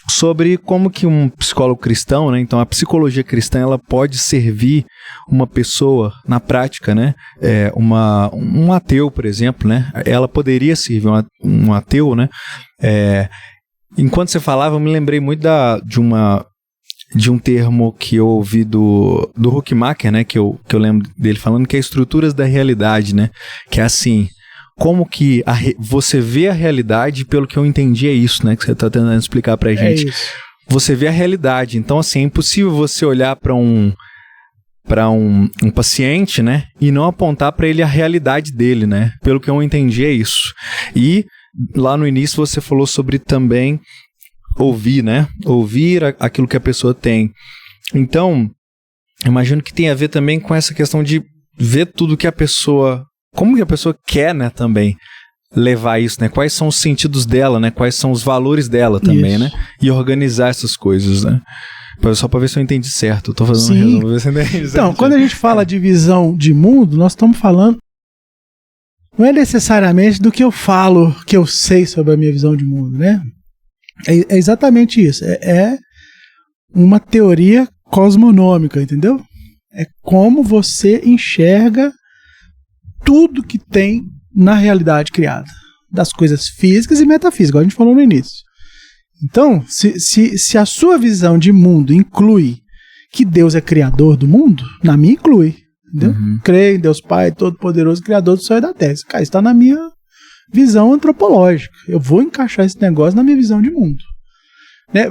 sobre como que um psicólogo cristão, né, então a psicologia cristã, ela pode servir uma pessoa na prática, né, um ateu, por exemplo, né, ela poderia servir um ateu, né, enquanto você falava, eu me lembrei muito de um termo que eu ouvi do Huckmacher, né, que eu lembro dele falando, que é estruturas da realidade, né, que é assim, como que você vê a realidade, pelo que eu entendi é isso, né, que você está tentando explicar pra gente. Você vê a realidade, então assim, é impossível você olhar para para um paciente, né? E não apontar para ele a realidade dele, né? Pelo que eu entendi é isso. E lá no início você falou sobre também ouvir, né? Ouvir aquilo que a pessoa tem. Então, imagino que tem a ver também com essa questão de ver tudo que a pessoa... Como que a pessoa quer, né, também levar isso, né? Quais são os sentidos dela, né? Quais são os valores dela também, isso. Né? E organizar essas coisas, né? Só para ver se eu entendi certo. Eu tô fazendo uma resumo, ver se eu entendi certo. Então, quando a gente fala de visão de mundo, nós estamos falando... Não é necessariamente do que eu falo, que eu sei sobre a minha visão de mundo, né? É exatamente isso. É uma teoria cosmonômica, entendeu? É como você enxerga tudo que tem na realidade criada. Das coisas físicas e metafísicas, como a gente falou no início. Então, se a sua visão de mundo inclui que Deus é criador do mundo, na minha inclui. Entendeu? Creio em Deus Pai, Todo-Poderoso, Criador do céu e da terra. Cara, isso está na minha visão antropológica. Eu vou encaixar esse negócio na minha visão de mundo. Né?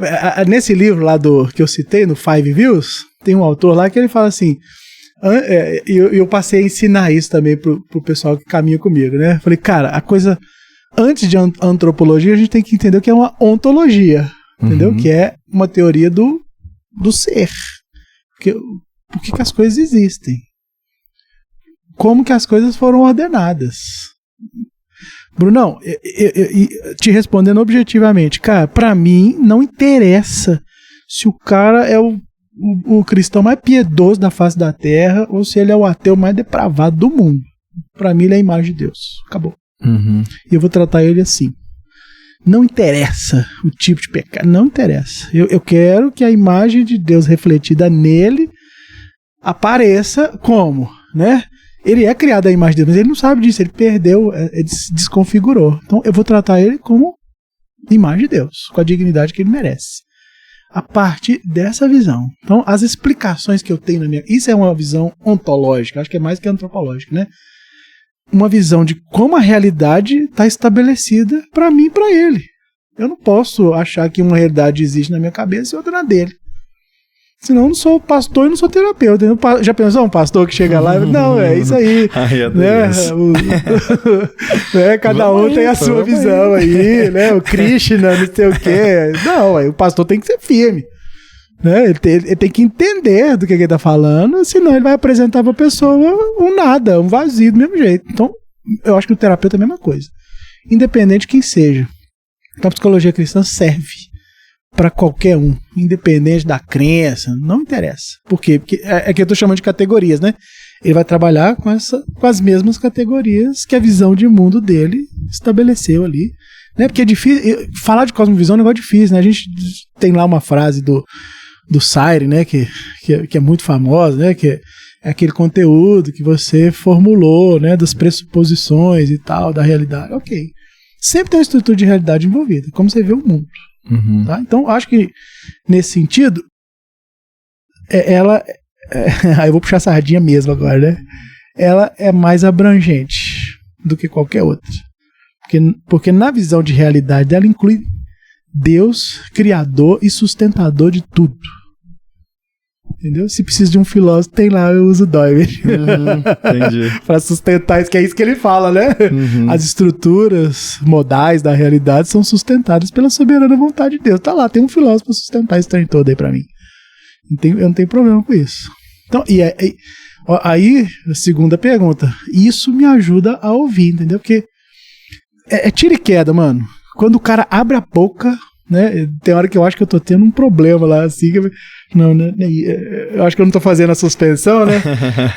Nesse livro lá que eu citei, no Five Views, tem um autor lá que ele fala assim, eu passei a ensinar isso também pro pessoal que caminha comigo, né? Falei, cara, a coisa, antes de antropologia, a gente tem que entender o que é uma ontologia, entendeu? Que é uma teoria do ser. Por que as coisas existem? Como que as coisas foram ordenadas? Brunão, te respondendo objetivamente, cara, pra mim não interessa se o cara é o cristão mais piedoso da face da terra ou se ele é o ateu mais depravado do mundo. Pra mim ele é a imagem de Deus. Acabou. E eu vou tratar ele assim. Não interessa o tipo de pecado, não interessa. Eu quero que a imagem de Deus refletida nele apareça como, né? Ele é criado à imagem de Deus, mas ele não sabe disso, ele perdeu, ele se desconfigurou. Então eu vou tratar ele como imagem de Deus, com a dignidade que ele merece. A partir dessa visão. Então as explicações que eu tenho na minha... Isso é uma visão ontológica, acho que é mais que antropológica, né? Uma visão de como a realidade está estabelecida para mim e para ele. Eu não posso achar que uma realidade existe na minha cabeça e outra na dele. Senão eu não sou pastor e não sou terapeuta. Já pensou um pastor que chega lá e não, é isso aí. Né? Cada um tem a sua visão aí, né? O Krishna, não sei o quê. Não, o pastor tem que ser firme. Né? Ele tem que entender do que ele está falando, senão ele vai apresentar para a pessoa um nada, um vazio do mesmo jeito. Então, eu acho que o terapeuta é a mesma coisa. Independente de quem seja. Então, a psicologia cristã serve para qualquer um, independente da crença, não interessa. Por quê? Porque é que eu estou chamando de categorias, né? Ele vai trabalhar com as mesmas categorias que a visão de mundo dele estabeleceu ali. Né? Porque é difícil, falar de cosmovisão é um negócio difícil, né? A gente tem lá uma frase do Sayre, né? Que é muito famosa, né? Que é aquele conteúdo que você formulou, né? Das pressuposições e tal, da realidade. Ok. Sempre tem uma estrutura de realidade envolvida, como você vê o mundo. Tá? Então, acho que nesse sentido, aí eu vou puxar a sardinha mesmo agora, né? Ela é mais abrangente do que qualquer outra. Porque na visão de realidade dela inclui Deus, criador e sustentador de tudo. Entendeu? Se precisa de um filósofo, tem lá, eu uso Doivert. Entendi. Para sustentar isso, que é isso que ele fala, né? As estruturas modais da realidade são sustentadas pela soberana vontade de Deus. Tá lá, tem um filósofo para sustentar esse trem todo aí para mim. Eu não tenho problema com isso. Então, aí, a segunda pergunta. Isso me ajuda a ouvir, entendeu? Porque é tiro e queda, mano. Quando o cara abre a boca, né? Tem hora que eu acho que eu tô tendo um problema lá, assim. Não, né? Eu acho que eu não tô fazendo a suspensão, né?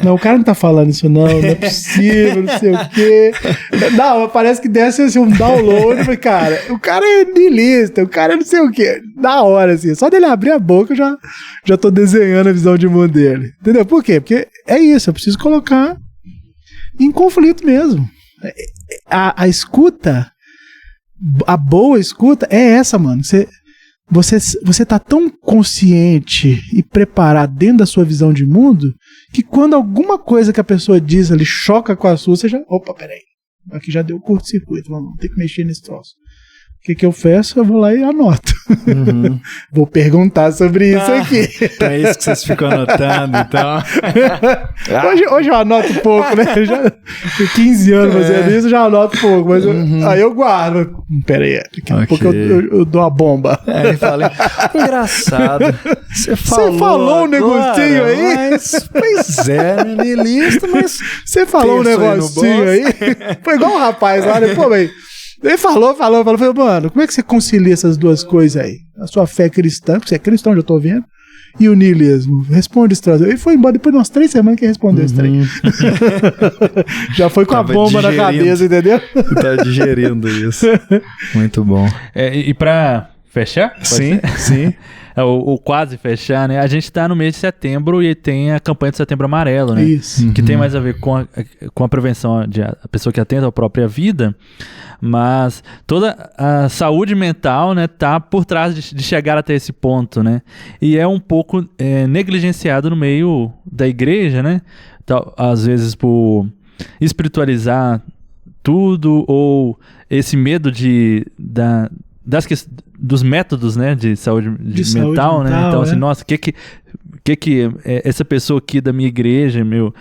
Não, o cara não tá falando isso, não é possível, não sei o quê. Não, parece que desce assim, um download. Cara, o cara é niilista, o cara é não sei o quê. Da hora, assim. Só dele abrir a boca, eu já tô desenhando a visão de mundo dele. Entendeu? Por quê? Porque é isso, eu preciso colocar em conflito mesmo. A escuta, a boa escuta é essa, mano. Você tá tão consciente e preparado dentro da sua visão de mundo que quando alguma coisa que a pessoa diz ali choca com a sua, você já... Opa, peraí. Aqui já deu curto-circuito. Vamos ter que mexer nesse troço. O que eu faço? Eu vou lá e anoto. Vou perguntar sobre isso aqui. Então é isso que vocês ficam anotando, então. Hoje eu anoto pouco, né? Eu já tenho 15 anos fazendo isso, eu já anoto pouco. Mas aí eu guardo. Pera aí, daqui a pouco eu dou uma bomba. Aí falei, engraçado. Você falou um negocinho aí? Pois é, niilista, mas... Você falou um negocinho aí? Foi igual um rapaz lá, né? Pô, velho. Ele falou, falei, mano, como é que você concilia essas duas coisas aí? A sua fé cristã, porque você é cristão, já tô vendo, e o niilismo. Responde esse troço. Ele foi embora depois de umas 3 semanas que ele respondeu esse trem. Já foi com a bomba na cabeça, entendeu? Tá digerindo isso. Muito bom. E pra fechar? Sim. O quase fechar, né? A gente tá no mês de setembro e tem a campanha de Setembro Amarelo, né? Isso. Que tem mais a ver com a prevenção de a pessoa que atenta à própria vida, mas toda a saúde mental, né, tá por trás de chegar até esse ponto, né? E é um pouco negligenciado no meio da igreja, né? Às vezes por espiritualizar tudo ou esse medo dos métodos, né, de saúde mental, né? Então, assim, nossa, que essa pessoa aqui da minha igreja, meu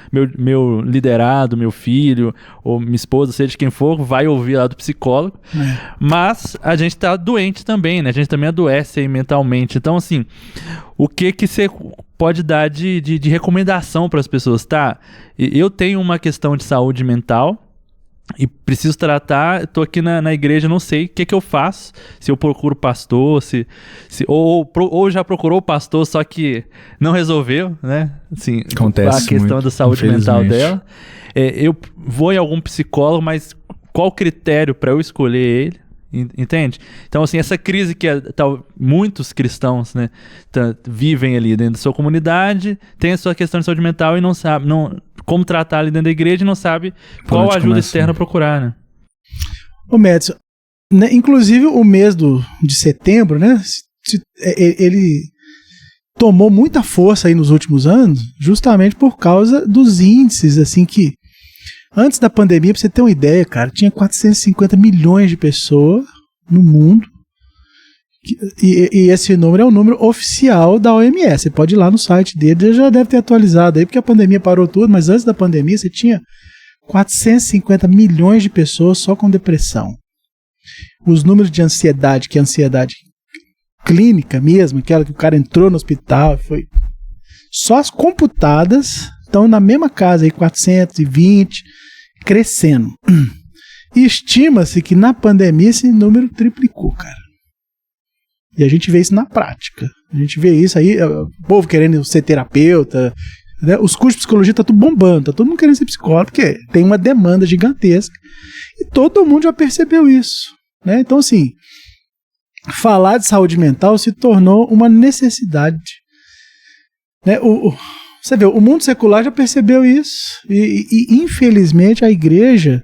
liderado, meu filho, ou minha esposa, seja quem for, vai ouvir lá do psicólogo. Mas a gente tá doente também, né? A gente também adoece aí mentalmente. Então, assim, o que você pode dar de recomendação para as pessoas, tá? Eu tenho uma questão de saúde mental, e preciso tratar, tô aqui na igreja, não sei o que eu faço, se eu procuro pastor, ou já procurou o pastor, só que não resolveu, né? Assim, acontece a questão muito, da saúde mental dela. Eu vou em algum psicólogo, mas qual o critério para eu escolher ele? Entende? Então, assim, essa crise que muitos cristãos, né, vivem ali dentro da sua comunidade, tem a sua questão de saúde mental e não sabe como tratar ali dentro da igreja e não sabe qual ajuda externa procurar, né? Ô, Médson, né, inclusive o mês de setembro, né, ele tomou muita força aí nos últimos anos, justamente por causa dos índices, assim, que antes da pandemia, pra você ter uma ideia, cara, tinha 450 milhões de pessoas no mundo. E esse número é o número oficial da OMS. Você pode ir lá no site dele, já deve ter atualizado aí, porque a pandemia parou tudo, mas antes da pandemia você tinha 450 milhões de pessoas só com depressão. Os números de ansiedade, que é a ansiedade clínica mesmo, aquela que o cara entrou no hospital, só as computadas estão na mesma casa aí, 420, crescendo. E estima-se que na pandemia esse número triplicou, cara. E a gente vê isso na prática. A gente vê isso aí, o povo querendo ser terapeuta, né? Os cursos de psicologia tá tudo bombando, tá todo mundo querendo ser psicólogo, porque tem uma demanda gigantesca. E todo mundo já percebeu isso, né? Então, assim, falar de saúde mental se tornou uma necessidade, né? Você vê, o mundo secular já percebeu isso e infelizmente a igreja,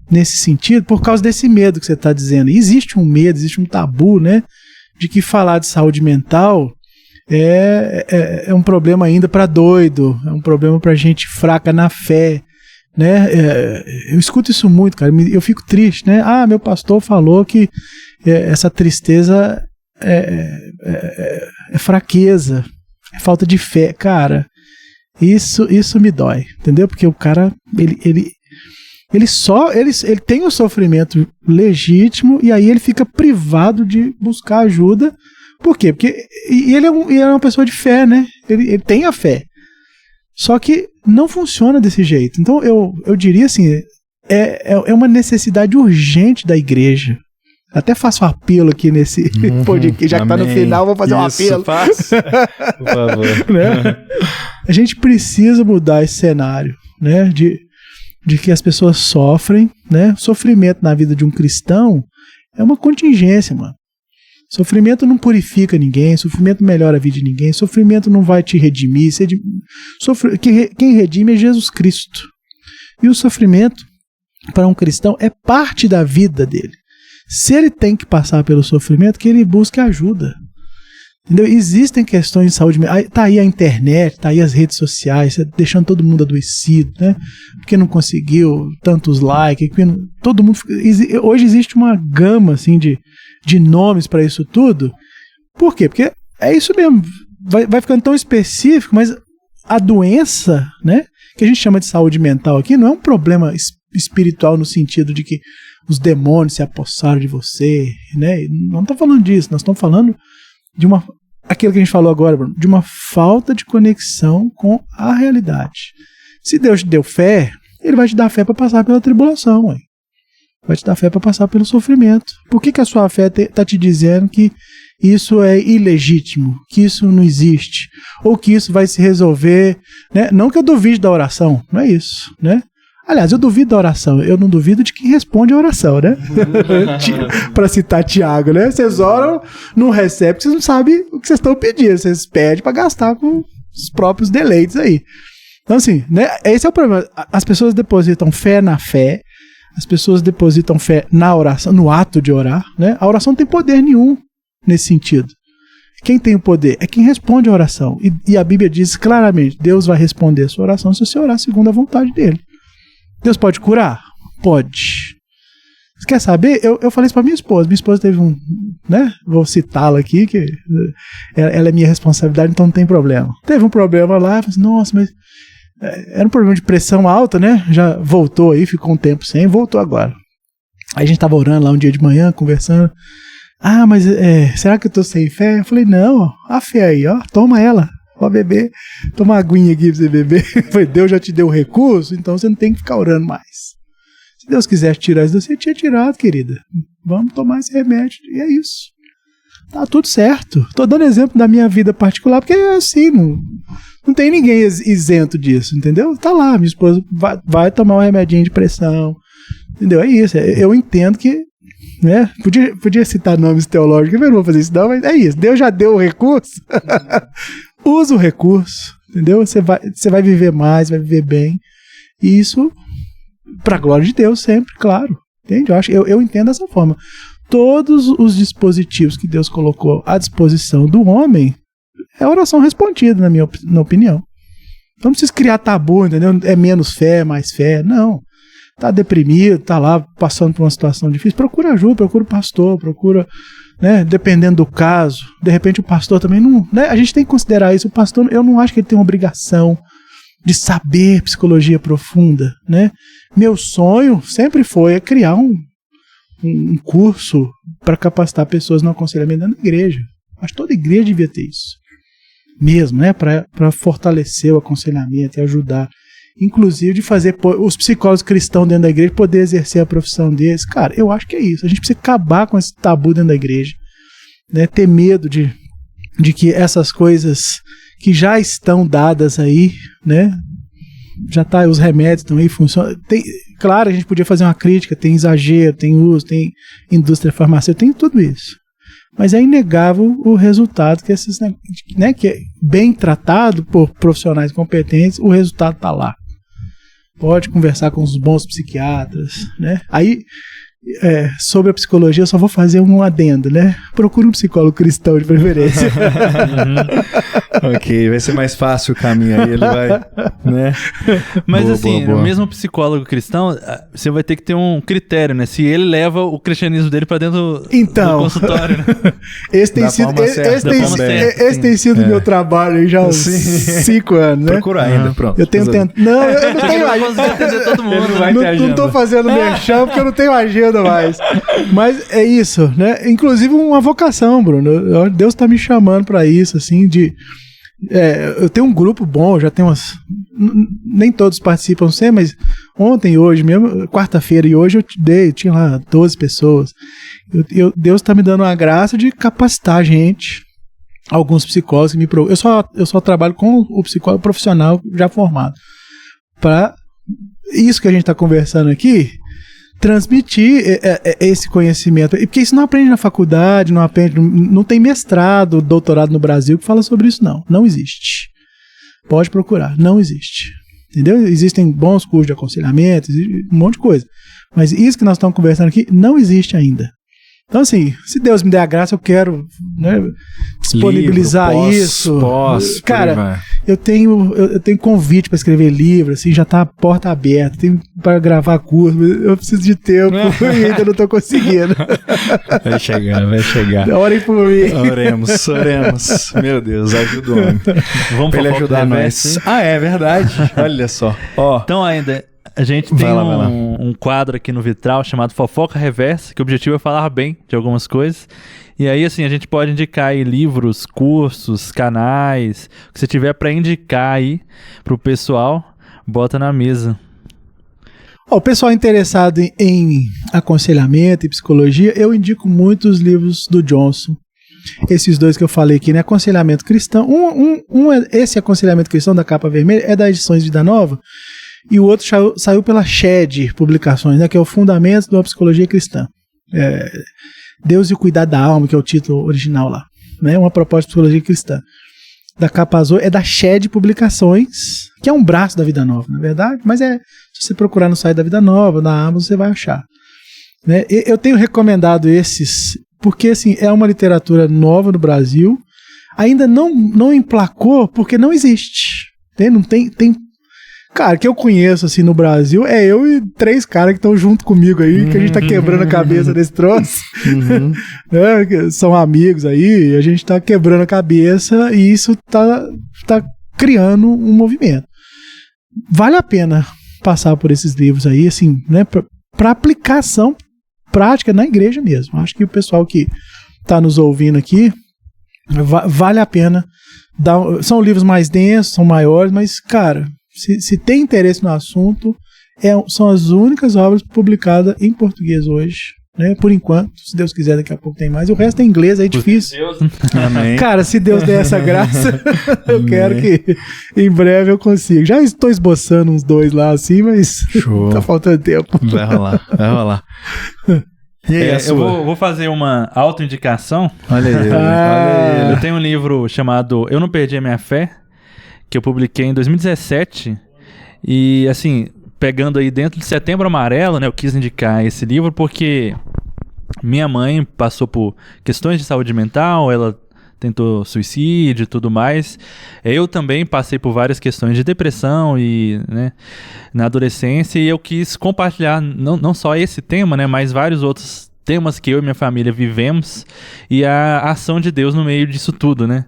nesse sentido, por causa desse medo que você está dizendo, existe um medo, existe um tabu, né, de que falar de saúde mental é um problema ainda para doido, é um problema para gente fraca na fé, né? Eu escuto isso muito, cara, eu fico triste, né? Meu pastor falou que essa tristeza é fraqueza, é falta de fé, cara. Isso me dói, entendeu? Porque o cara, ele tem o sofrimento legítimo e aí ele fica privado de buscar ajuda. Por quê? Porque ele é uma pessoa de fé, né? Ele tem a fé. Só que não funciona desse jeito. Então eu diria assim, é uma necessidade urgente da igreja. Até faço um apelo aqui nesse podcast, já que tá no final, vou fazer um apelo. Faço. Por favor. Né? A gente precisa mudar esse cenário, né? De que as pessoas sofrem, né? Sofrimento na vida de um cristão é uma contingência, mano. Sofrimento não purifica ninguém, sofrimento melhora a vida de ninguém, sofrimento não vai te redimir. Quem redime é Jesus Cristo. E o sofrimento, para um cristão, é parte da vida dele. Se ele tem que passar pelo sofrimento, que ele busque ajuda. Entendeu? Existem questões de saúde mental. Tá aí a internet, tá aí as redes sociais, deixando todo mundo adoecido, né? Porque não conseguiu tantos likes, todo mundo. Hoje existe uma gama assim, de nomes para isso tudo. Por quê? Porque é isso mesmo. Vai ficando tão específico, mas a doença, né, que a gente chama de saúde mental aqui, não é um problema espiritual no sentido de que os demônios se apossaram de você, né? Não estamos falando disso, nós estamos falando de aquilo que a gente falou agora, Bruno, de uma falta de conexão com a realidade. Se Deus te deu fé, Ele vai te dar fé para passar pela tribulação, ué. Vai te dar fé para passar pelo sofrimento. Por que a sua fé está te dizendo que isso é ilegítimo, que isso não existe, ou que isso vai se resolver, né? Não que eu duvide da oração, não é isso, né? Aliás, eu duvido da oração, eu não duvido de quem responde a oração, né? Para citar Tiago, né? Vocês oram, não recebem, porque vocês não sabem o que vocês estão pedindo, vocês pedem para gastar com os próprios deleites aí. Então assim, né? Esse é o problema, as pessoas depositam fé na fé, as pessoas depositam fé na oração, no ato de orar, né? A oração não tem poder nenhum nesse sentido. Quem tem o poder é quem responde a oração. E a Bíblia diz claramente, Deus vai responder a sua oração se você orar segundo a vontade dele. Deus pode curar? Pode. Você quer saber? Eu falei isso pra minha esposa teve né? Vou citá-la aqui, que ela é minha responsabilidade, então não tem problema. Teve um problema lá, eu falei assim, nossa, mas era um problema de pressão alta, né? Já voltou aí, ficou um tempo sem, voltou agora. Aí a gente tava orando lá um dia de manhã, conversando. Ah, mas será que eu tô sem fé? Eu falei, não, a fé aí, ó, toma ela. Pode beber, toma uma aguinha aqui pra você beber. Eu falei, Deus já te deu o recurso, então você não tem que ficar orando mais. Se Deus quisesse tirar isso, você tinha tirado, querida. Vamos tomar esse remédio, e é isso. Tá tudo certo. Tô dando exemplo da minha vida particular, porque é assim, não tem ninguém isento disso, entendeu? Tá lá, minha esposa vai tomar um remedinho de pressão, entendeu? É isso, eu entendo que, né? Podia citar nomes teológicos, eu não vou fazer isso não, mas é isso. Deus já deu o recurso. Usa o recurso, entendeu? Você vai viver mais, vai viver bem. E isso, para a glória de Deus, sempre, claro. Entende? Eu entendo dessa forma. Todos os dispositivos que Deus colocou à disposição do homem é oração respondida, na minha opinião. Não precisa criar tabu, entendeu? É menos fé, mais fé. Não. Tá deprimido, tá lá passando por uma situação difícil. Procura ajuda, procura o pastor, procura... Né, dependendo do caso, de repente o pastor também não, né, a gente tem que considerar isso. O pastor, eu não acho que ele tem uma obrigação de saber psicologia profunda, né? Meu sonho sempre foi criar um curso para capacitar pessoas no aconselhamento dentro da igreja. Acho que toda igreja devia ter isso mesmo, né, para fortalecer o aconselhamento e ajudar, inclusive de fazer os psicólogos cristãos dentro da igreja poder exercer a profissão deles. Cara, eu acho que é isso. A gente precisa acabar com esse tabu dentro da igreja, né? Ter medo de que essas coisas que já estão dadas aí, né? Já tá, os remédios estão aí, funcionam. Claro, a gente podia fazer uma crítica, tem exagero, tem uso, tem indústria farmacêutica, tem tudo isso. Mas é inegável o resultado que esses, né, que é bem tratado por profissionais competentes, o resultado está lá. Pode conversar com os bons psiquiatras, né? Aí, sobre a psicologia, eu só vou fazer um adendo, né? Procure um psicólogo cristão de preferência. Ok, vai ser mais fácil o caminho aí, ele vai, né? Mas boa, assim, boa. Mesmo psicólogo cristão, você vai ter que ter um critério, né? Se ele leva o cristianismo dele pra dentro do consultório, né? Esse tem sido o meu trabalho aí já há uns 5 anos, né? Procura ainda, pronto. Eu tenho tentado. Não, eu não tenho agenda. Todo mundo, não tô fazendo merchan porque eu não tenho agenda mais. Mas é isso, né? Inclusive uma vocação, Bruno. Deus tá me chamando pra isso, assim, eu tenho um grupo bom, já tenho umas... Nem todos participam sempre, mas ontem e hoje mesmo, quarta-feira e hoje tinha lá 12 pessoas. Deus tá me dando a graça de capacitar a gente, alguns psicólogos que me procuram. Eu só trabalho com o psicólogo profissional já formado. Para isso que a gente tá conversando aqui, transmitir esse conhecimento, porque isso não aprende na faculdade, não tem mestrado, doutorado no Brasil que fala sobre isso, não existe. Pode procurar, não existe, entendeu? Existem bons cursos de aconselhamento, existe um monte de coisa, mas isso que nós estamos conversando aqui não existe ainda. Então, assim, se Deus me der a graça, eu quero, né, disponibilizar isso. Cara, eu tenho convite para escrever livro, assim, já tá a porta aberta, tenho para gravar curso, eu preciso de tempo e ainda não tô conseguindo. Vai chegar. Orem por mim. Oremos. Meu Deus, ajuda o homem. Vamos pra ele ajudar nós. É verdade. Olha só. Então, ainda... A gente tem um quadro aqui no Vitral chamado Fofoca Reversa, que o objetivo é falar bem de algumas coisas. E aí, assim, a gente pode indicar aí livros, cursos, canais, o que você tiver para indicar aí pro pessoal, bota na mesa. O pessoal interessado em aconselhamento e psicologia, eu indico muito os livros do Johnson. Esses dois que eu falei aqui, né? Aconselhamento Cristão. Esse Aconselhamento Cristão da capa vermelha é da Edições Vida Nova. E o outro saiu pela Shed Publicações, né, que é o Fundamento da Psicologia Cristã. Deus e o Cuidado da Alma, que é o título original lá. Né, uma proposta de psicologia cristã. Da capa azul é da Shed Publicações, que é um braço da Vida Nova, na verdade, mas se você procurar no site da Vida Nova, na Amazon, você vai achar. Né, eu tenho recomendado esses, porque assim, é uma literatura nova no Brasil, ainda não emplacou, porque não existe. Não tem cara, que eu conheço, assim, no Brasil, é eu e 3 caras que estão junto comigo aí, que a gente tá quebrando a cabeça desse troço. Né? São amigos aí, a gente tá quebrando a cabeça e isso tá criando um movimento. Vale a pena passar por esses livros aí, assim, né, pra aplicação prática na igreja mesmo. Acho que o pessoal que tá nos ouvindo aqui, vale a pena. São livros mais densos, são maiores, mas, cara... Se tem interesse no assunto, são as únicas obras publicadas em português hoje, né? Por enquanto, se Deus quiser, daqui a pouco tem mais. O resto é inglês, é difícil. Amém. Cara, se Deus der essa graça, eu quero que em breve eu consiga. Já estou esboçando uns 2 lá assim, mas tá faltando tempo. Vai rolar. E aí, eu vou fazer uma autoindicação. Olha ele. Eu tenho um livro chamado Eu Não Perdi a Minha Fé, que eu publiquei em 2017, e assim, pegando aí dentro de Setembro Amarelo, né, eu quis indicar esse livro porque minha mãe passou por questões de saúde mental, ela tentou suicídio e tudo mais. Eu também passei por várias questões de depressão e, né, na adolescência, e eu quis compartilhar não só esse tema, né, mas vários outros temas que eu e minha família vivemos e a ação de Deus no meio disso tudo, né?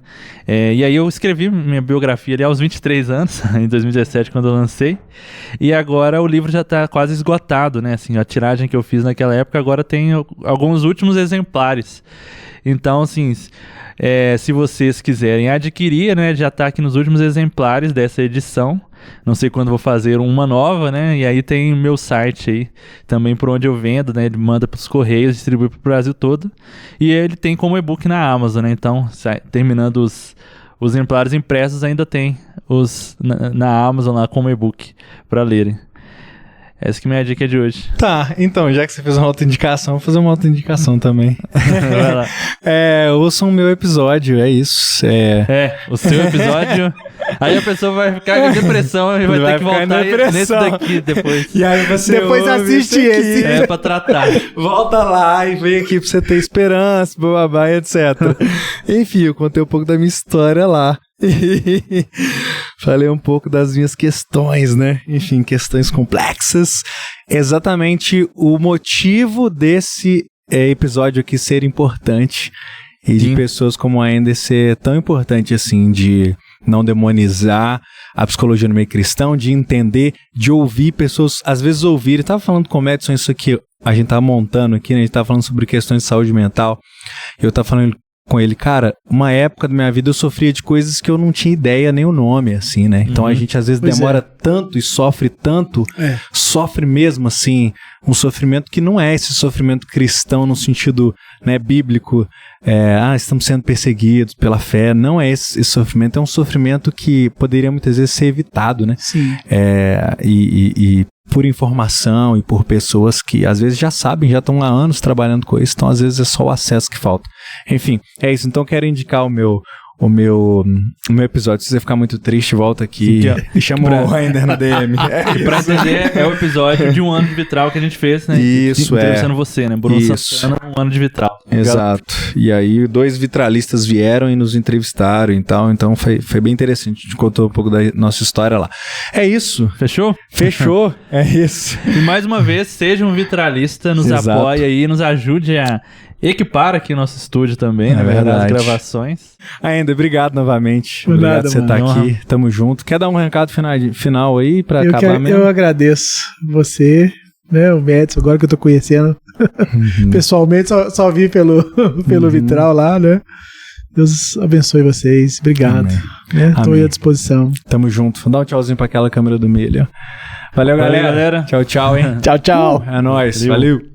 E aí eu escrevi minha biografia ali aos 23 anos, em 2017, quando eu lancei, e agora o livro já está quase esgotado, né? Assim, a tiragem que eu fiz naquela época agora tem alguns últimos exemplares. Então, assim, se vocês quiserem adquirir, né, já está aqui nos últimos exemplares dessa edição. Não sei quando vou fazer uma nova, né? E aí tem o meu site aí, também por onde eu vendo, né? Ele manda pros correios, distribui pro Brasil todo. E ele tem como e-book na Amazon, né? Então, terminando os exemplares impressos, ainda tem os na Amazon lá como e-book para lerem. Essa que é a minha dica de hoje. Tá, então, já que você fez uma autoindicação, vou fazer uma autoindicação também. Vai lá. Ouçam o meu episódio, é isso. O seu episódio. Aí a pessoa vai ficar com depressão e vai ter que voltar nesse daqui depois. E aí você depois assiste esse. Pra tratar. Volta lá e vem aqui pra você ter esperança, bababá, etc. Enfim, eu contei um pouco da minha história lá. Falei um pouco das minhas questões, né? Enfim, questões complexas. Exatamente o motivo desse episódio aqui ser importante e de pessoas como a Ender ser tão importante assim, de não demonizar a psicologia no meio cristão, de entender, de ouvir pessoas, às vezes ouvir. Eu tava falando com o Madison isso aqui, a gente tava montando aqui, né? A gente tava falando sobre questões de saúde mental. Eu tava falando com ele, cara, uma época da minha vida eu sofria de coisas que eu não tinha ideia nem o nome, assim, né? Então a gente às vezes demora tanto e sofre tanto, sofre mesmo, assim, um sofrimento que não é esse sofrimento cristão no sentido, né, bíblico, estamos sendo perseguidos pela fé, não é esse sofrimento, é um sofrimento que poderia muitas vezes ser evitado, né? Sim. E por informação e por pessoas que às vezes já sabem, já estão há anos trabalhando com isso, então às vezes é só o acesso que falta. Enfim, é isso. Então quero indicar o o meu episódio. Se você ficar muito triste, volta aqui e chama o Render na DM. Pra entender, é o episódio de um ano de vitral que a gente fez, né? Isso, entrevistando você, né? Bruno Santana, um ano de vitral. Exato. E aí, 2 vitralistas vieram e nos entrevistaram e tal. Então, foi bem interessante. A gente contou um pouco da nossa história lá. É isso. Fechou? Fechou. É isso. E mais uma vez, seja um vitralista, nos apoie aí, nos ajude a equipar aqui nosso estúdio também, na verdade, as gravações. Ainda, obrigado novamente. Obrigado por você estar aqui. Tamo junto. Quer dar um recado final aí pra acabar mesmo? Eu agradeço você, né, o Médici, agora que eu tô conhecendo pessoalmente, só vi pelo vitral lá, né? Deus abençoe vocês. Obrigado. Né? Tô aí à disposição. Tamo junto. Dá um tchauzinho pra aquela câmera do milho. Valeu, galera. Valeu, galera. Tchau, tchau, hein? Tchau. É nóis. Valeu.